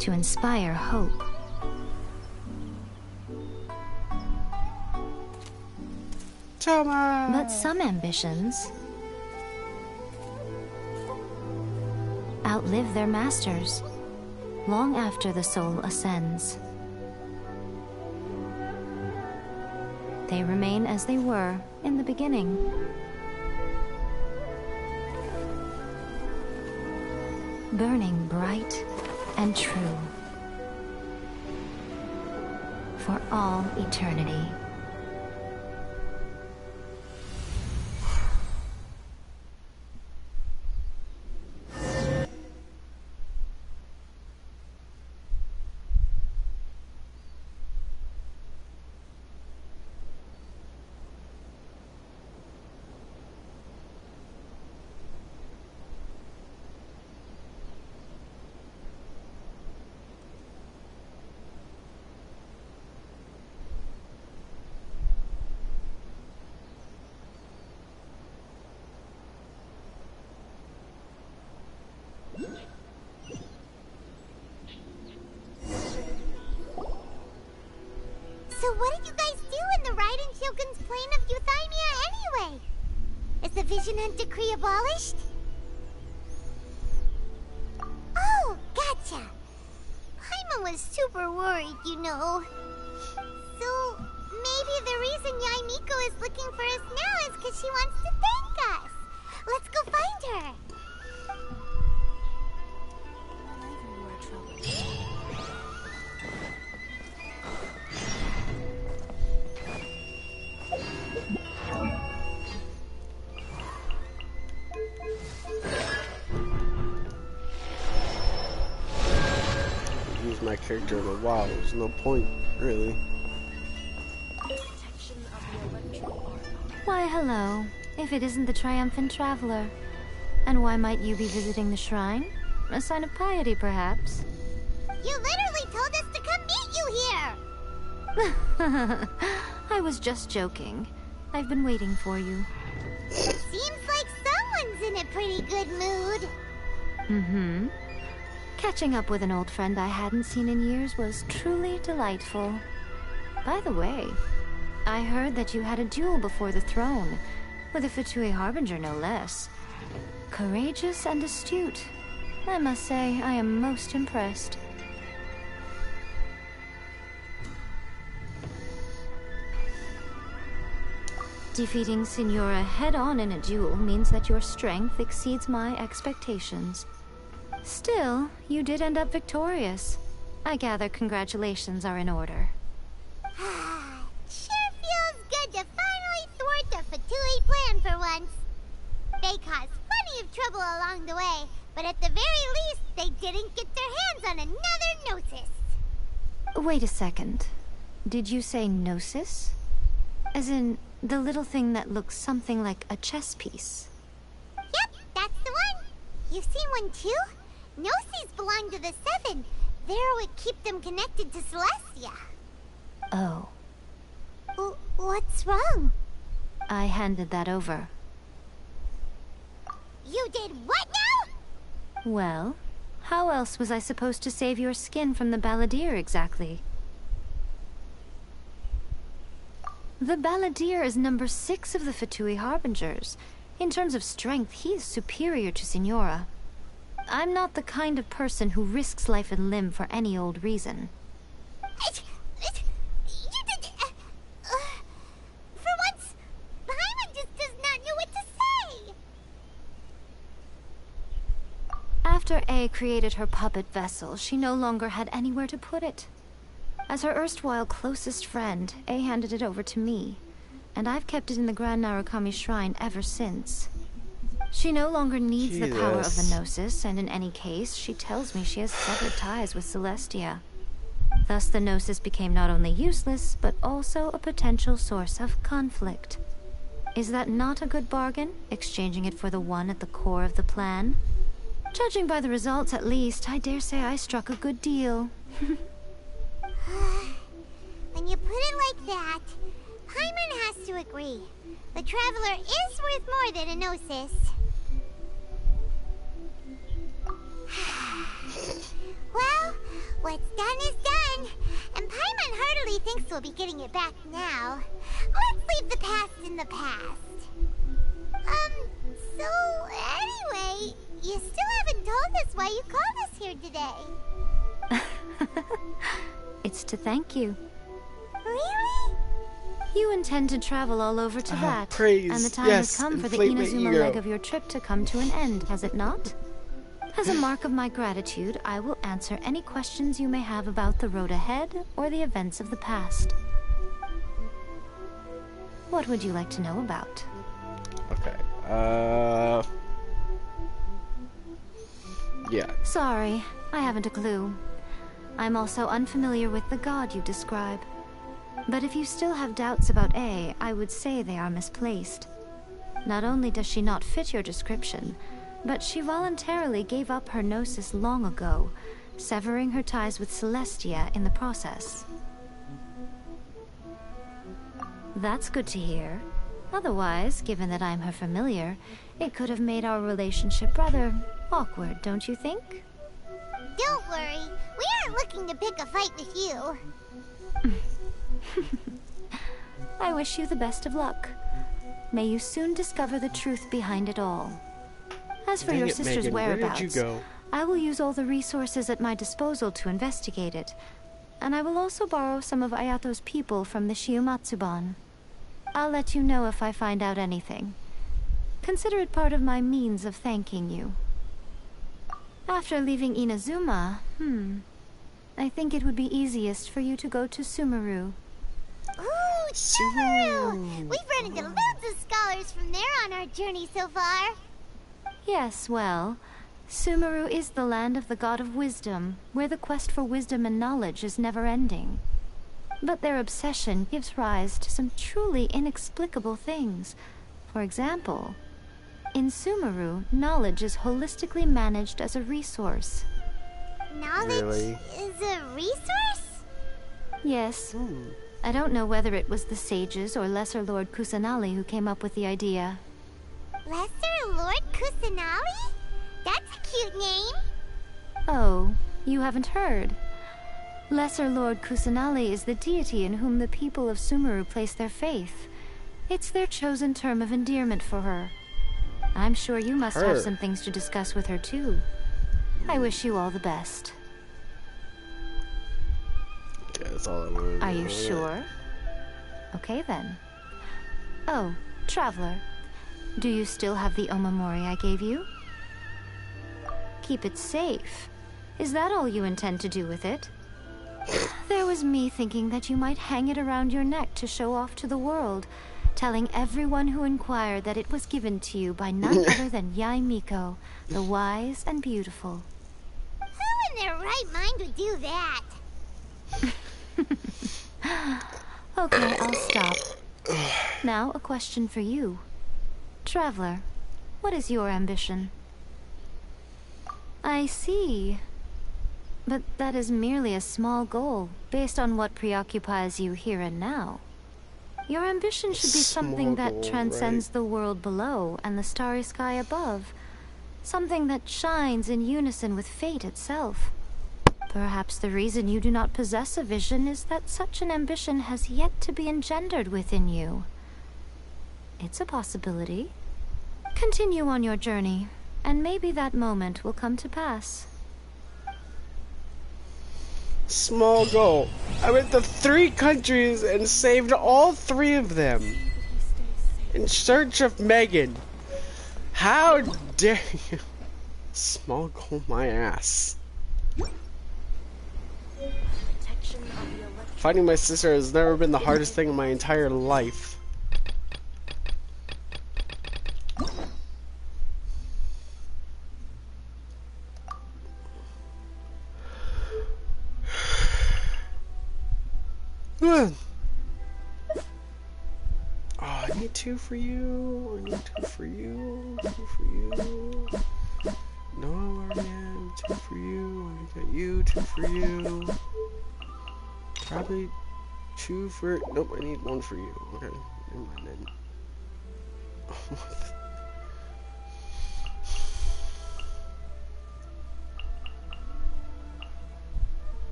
Speaker 11: to inspire hope. But some ambitions outlive their masters long after the soul ascends. They remain as they were in the beginning. burning bright and true. For all eternity.
Speaker 7: So what did you guys do in the Raiden Shogun's plane of Euthymia anyway? Is the Vision Hunt decree abolished? Oh, gotcha. Paimon was super worried, you know. So maybe the reason Yaimiko is looking for us now is because she wants to thank us. Let's go find her.
Speaker 1: Use my character in a while. There's no point, really.
Speaker 11: Why, hello. If it isn't the triumphant traveler. And why might you be visiting the shrine? A sign of piety, perhaps?
Speaker 7: You literally told us to come meet you here!
Speaker 11: I was just joking. I've been waiting for you.
Speaker 7: Seems like someone's in a pretty good mood.
Speaker 11: Mm-hmm. Catching up with an old friend I hadn't seen in years was truly delightful. By the way, I heard that you had a duel before the throne, with a Fatui Harbinger no less. Courageous and astute. I must say, I am most impressed. Defeating Signora head-on in a duel means that your strength exceeds my expectations. Still, you did end up victorious. I gather congratulations are in order.
Speaker 7: Sure feels good to finally thwart the Fatui plan for once. They caused plenty of trouble along the way, but at the very least, they didn't get their hands on another Gnosis.
Speaker 11: Wait a second. Did you say Gnosis? As in, the little thing that looks something like a chess piece?
Speaker 7: Yep, that's the one. You've seen one too? Gnosis belong to the Seven. They're what keep them connected to Celestia.
Speaker 11: Oh.
Speaker 7: What's wrong?
Speaker 11: I handed that over.
Speaker 7: You did what now?
Speaker 11: Well, how else was I supposed to save your skin from the Balladeer exactly? The Balladeer is number 6 of the Fatui Harbingers. In terms of strength, he is superior to Signora. I'm not the kind of person who risks life and limb for any old reason.
Speaker 7: For once, Paimon just does not know what to say.
Speaker 11: After A created her puppet vessel, she no longer had anywhere to put it. As her erstwhile closest friend, A handed it over to me, and I've kept it in the Grand Narukami Shrine ever since. She no longer needs the power of the Gnosis, and in any case, she tells me she has severed ties with Celestia. Thus the Gnosis became not only useless, but also a potential source of conflict. Is that not a good bargain, exchanging it for the one at the core of the plan? Judging by the results, at least, I dare say I struck a good deal.
Speaker 7: When you put it like that, Paimon has to agree. The Traveler is worth more than a Gnosis. Well, what's done is done, and Paimon heartily thinks we'll be getting it back now. Let's leave the past in the past. So anyway, you still haven't told us why you called us here today.
Speaker 11: It's to thank you.
Speaker 7: Really?
Speaker 11: You intend to travel all over to that,
Speaker 1: praise.
Speaker 11: and the time has come for the Inazuma leg of your trip to come to an end, has it not? As a mark of my gratitude, I will answer any questions you may have about the road ahead or the events of the past. What would you like to know about?
Speaker 1: Okay, yeah.
Speaker 11: Sorry, I haven't a clue. I'm also unfamiliar with the god you describe. But if you still have doubts about A, I would say they are misplaced. Not only does she not fit your description, but she voluntarily gave up her gnosis long ago, severing her ties with Celestia in the process. That's good to hear. Otherwise, given that I'm her familiar, it could have made our relationship rather awkward, don't you think?
Speaker 7: Don't worry, we aren't looking to pick a fight with you.
Speaker 11: I wish you the best of luck. May you soon discover the truth behind it all. As for your sister's
Speaker 1: Megan,
Speaker 11: whereabouts,
Speaker 1: where did you go?
Speaker 11: I will use all the resources at my disposal to investigate it. And I will also borrow some of Ayato's people from the Shiumatsuban. I'll let you know if I find out anything. Consider it part of my means of thanking you. After leaving Inazuma, I think it would be easiest for you to go to Sumeru.
Speaker 7: Ooh, Sumeru! We've run into loads of scholars from there on our journey so far.
Speaker 11: Yes, well, Sumeru is the land of the god of wisdom, where the quest for wisdom and knowledge is never-ending. But their obsession gives rise to some truly inexplicable things. For example, in Sumeru, knowledge is holistically managed as a resource.
Speaker 7: Knowledge is a resource?
Speaker 11: Yes. I don't know whether it was the sages or Lesser Lord Kusanali who came up with the idea.
Speaker 7: Lesser Lord Kusanali? That's a cute name.
Speaker 11: Oh, you haven't heard. Lesser Lord Kusanali is the deity in whom the people of Sumeru place their faith. It's their chosen term of endearment for her. I'm sure you must have some things to discuss with her too. I wish you all the best.
Speaker 1: Yeah, that's all I wanted.
Speaker 11: Are you sure? Okay then. Oh, Traveler. Do you still have the omamori I gave you? Keep it safe. Is that all you intend to do with it? There was me thinking that you might hang it around your neck to show off to the world, telling everyone who inquired that it was given to you by none other than Yae Miko, the wise and beautiful.
Speaker 7: Who in their right mind would do that?
Speaker 11: Okay, I'll stop. Now, a question for you. Traveler, what is your ambition? I see. But that is merely a small goal, based on what preoccupies you here and now. Your ambition should be something that transcends the world below and the starry sky above. Something that shines in unison with fate itself. Perhaps the reason you do not possess a vision is that such an ambition has yet to be engendered within you. It's a possibility. Continue on your journey, and maybe that moment will come to pass.
Speaker 1: Small goal. I went to 3 countries and saved all 3 of them. In search of Megan. How dare you? Small goal my ass. Finding my sister has never been the hardest thing in my entire life. Oh, I need 2 for you. I need 2 for you. 2 for you. No, I already have 2 for you. I got you. 2 for you. Probably 2 for. Nope, I need 1 for you. Okay, never mind then.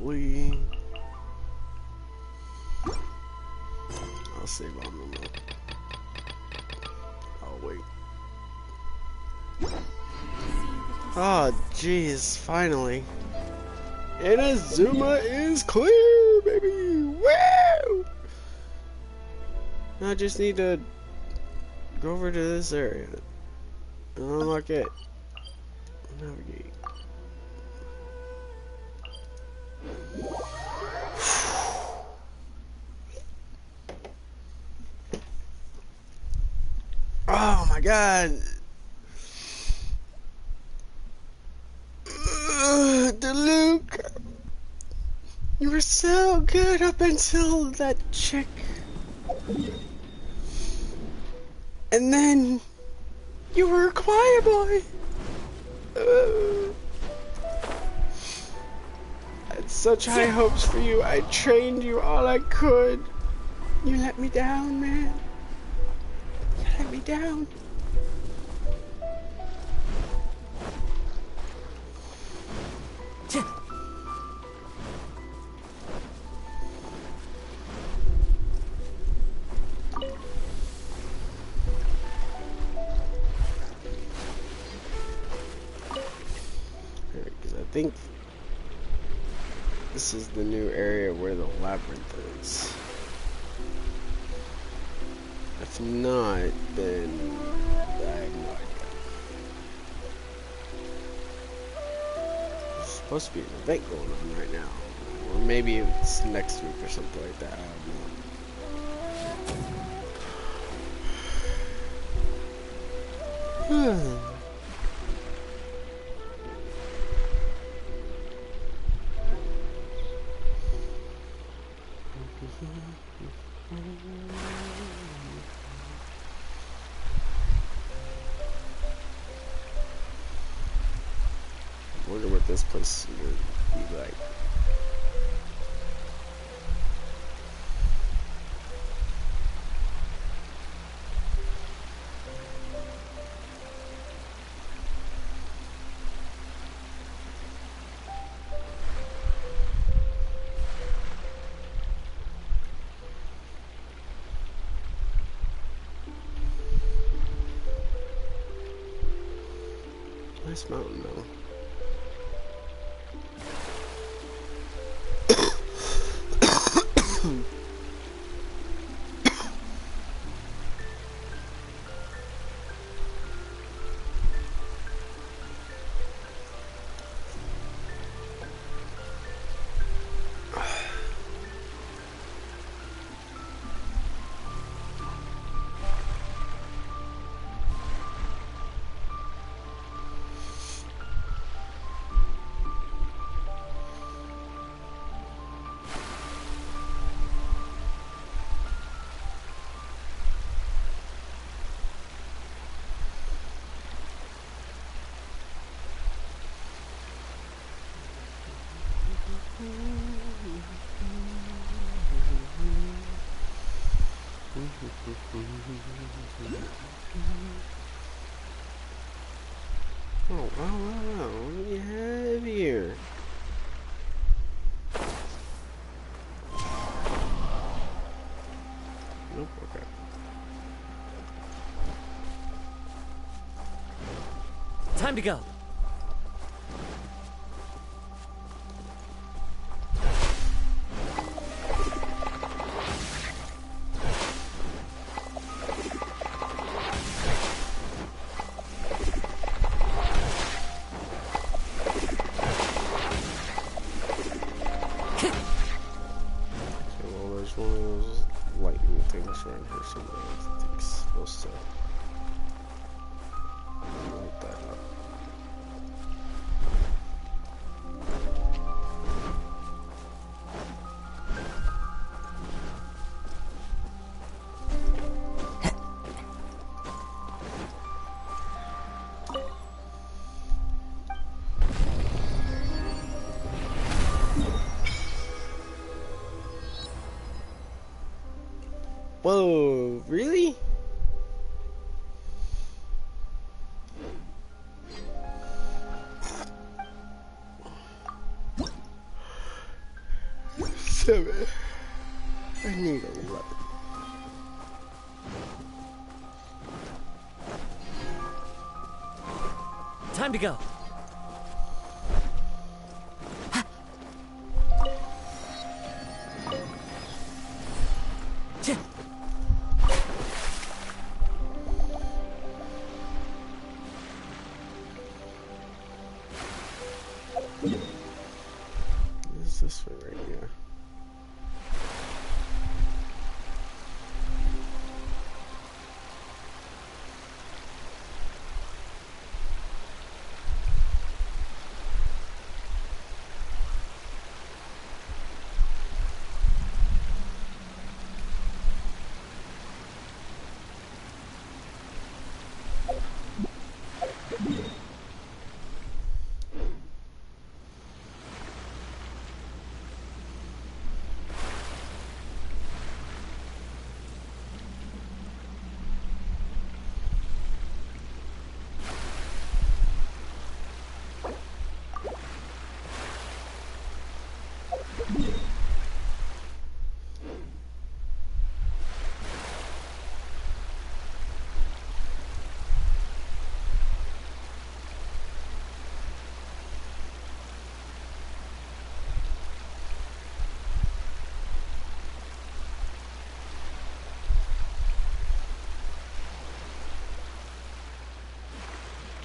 Speaker 1: Lee. I'll save on them. I'll wait. Oh, jeez, finally. Inazuma is clear, baby! Woo! I just need to go over to this area. Unlock it. Navigate. Oh my god. Luke. You were so good up until that chick. And then you were a choir boy. I had such high hopes for you. I trained you all I could. You let me down, man. You let me down. I think this is the new area where the labyrinth is. If not, then I have no idea. There's supposed to be an event going on right now. Or maybe it's next week or something like that. I don't know. I wonder what this place would be like. Nice mountain though. Oh, wow, what do you have here? Nope, okay.
Speaker 10: Time to go.
Speaker 1: Whoa, really? Seven. I need 11.
Speaker 10: Time to go.
Speaker 1: this way, right? Yeah.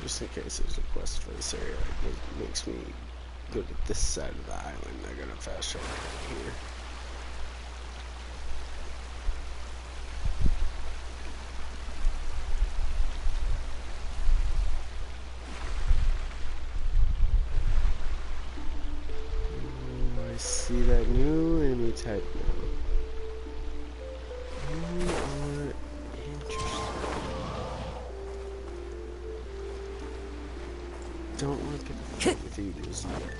Speaker 1: Just in case there's a quest for this area, it makes me go to this side of the island. I gotta fast travel here. I see that new enemy type now. You are interesting. Don't want to get the fuck with you just yet.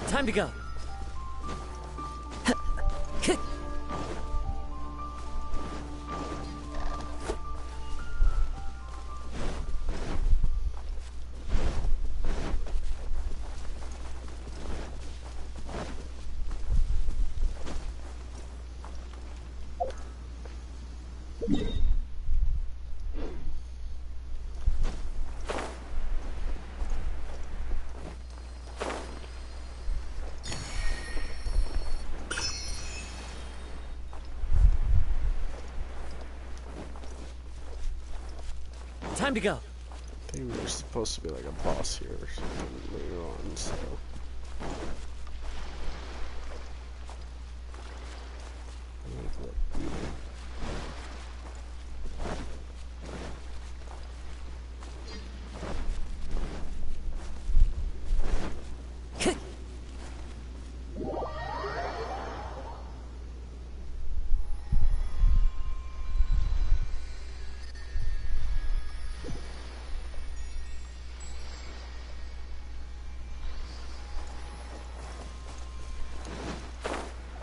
Speaker 10: Time to go. Time to go.
Speaker 1: I think there's supposed to be like a boss here or something later on, so.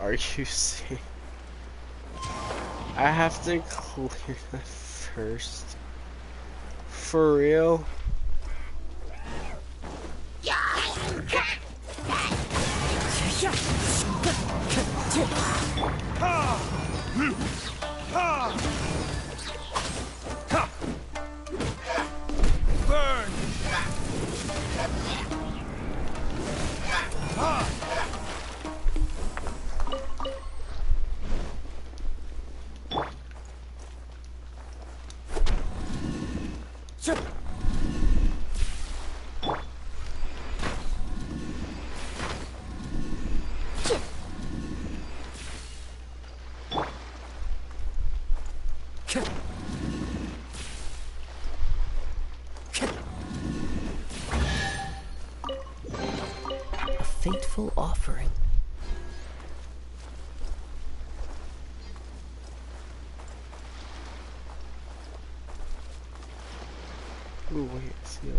Speaker 1: Are you saying I have to clear that first? For real?
Speaker 5: Burn!
Speaker 10: A fateful offering.
Speaker 1: Ooh, wait, see it.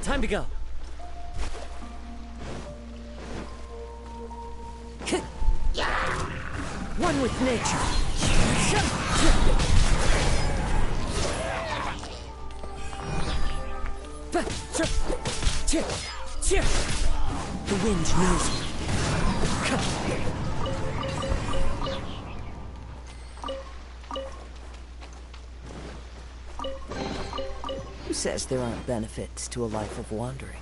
Speaker 10: Time to go. One with nature.
Speaker 8: The wind knows me. Who says there aren't benefits to a life of wandering?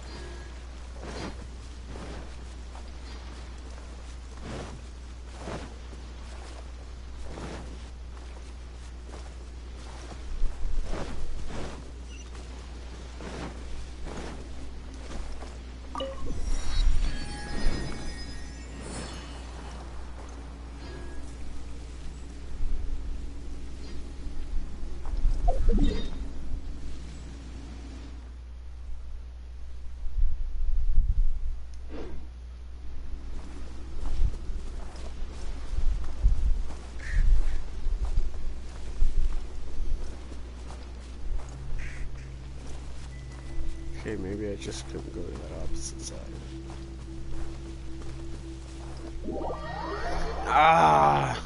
Speaker 1: Okay, maybe I just couldn't go to that opposite side. Ah!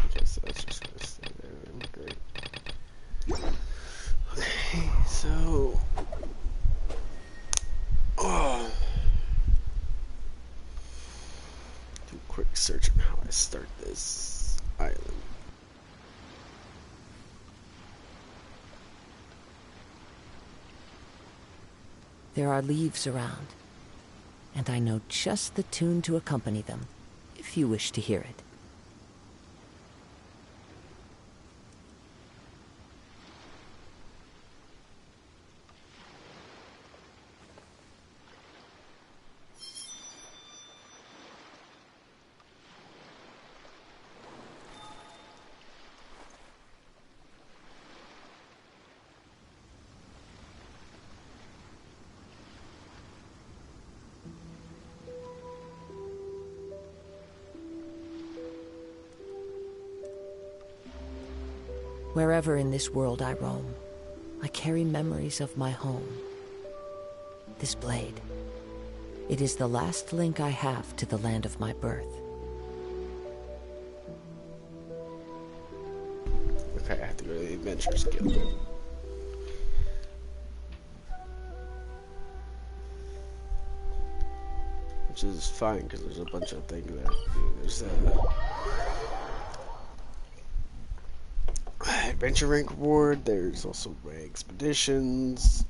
Speaker 1: Okay, so that's just gonna stay there. Great. Okay, so do a quick search on how I start this island.
Speaker 8: There are leaves around, and I know just the tune to accompany them, if you wish to hear it. Wherever in this world I roam, I carry memories of my home. This blade, it is the last link I have to the land of my birth.
Speaker 1: Okay, I have to go to the Adventurers Guild. Which is fine, because there's a bunch of things that I have to do. There's adventure rank reward, there's also expeditions.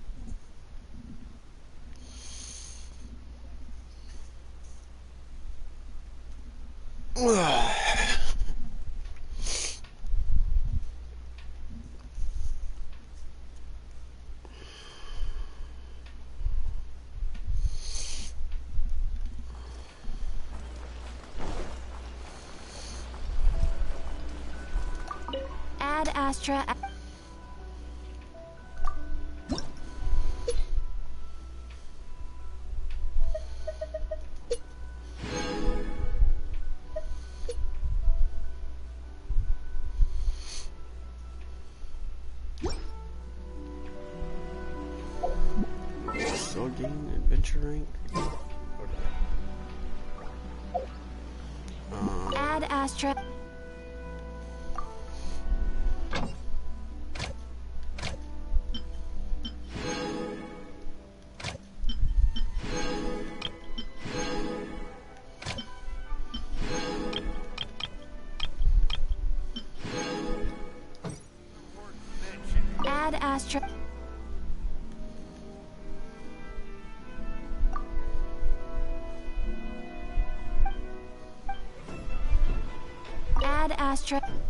Speaker 11: Ad Astra.
Speaker 1: Still gain adventure rank.
Speaker 11: Ad Astra. ashtray. Add ashtray.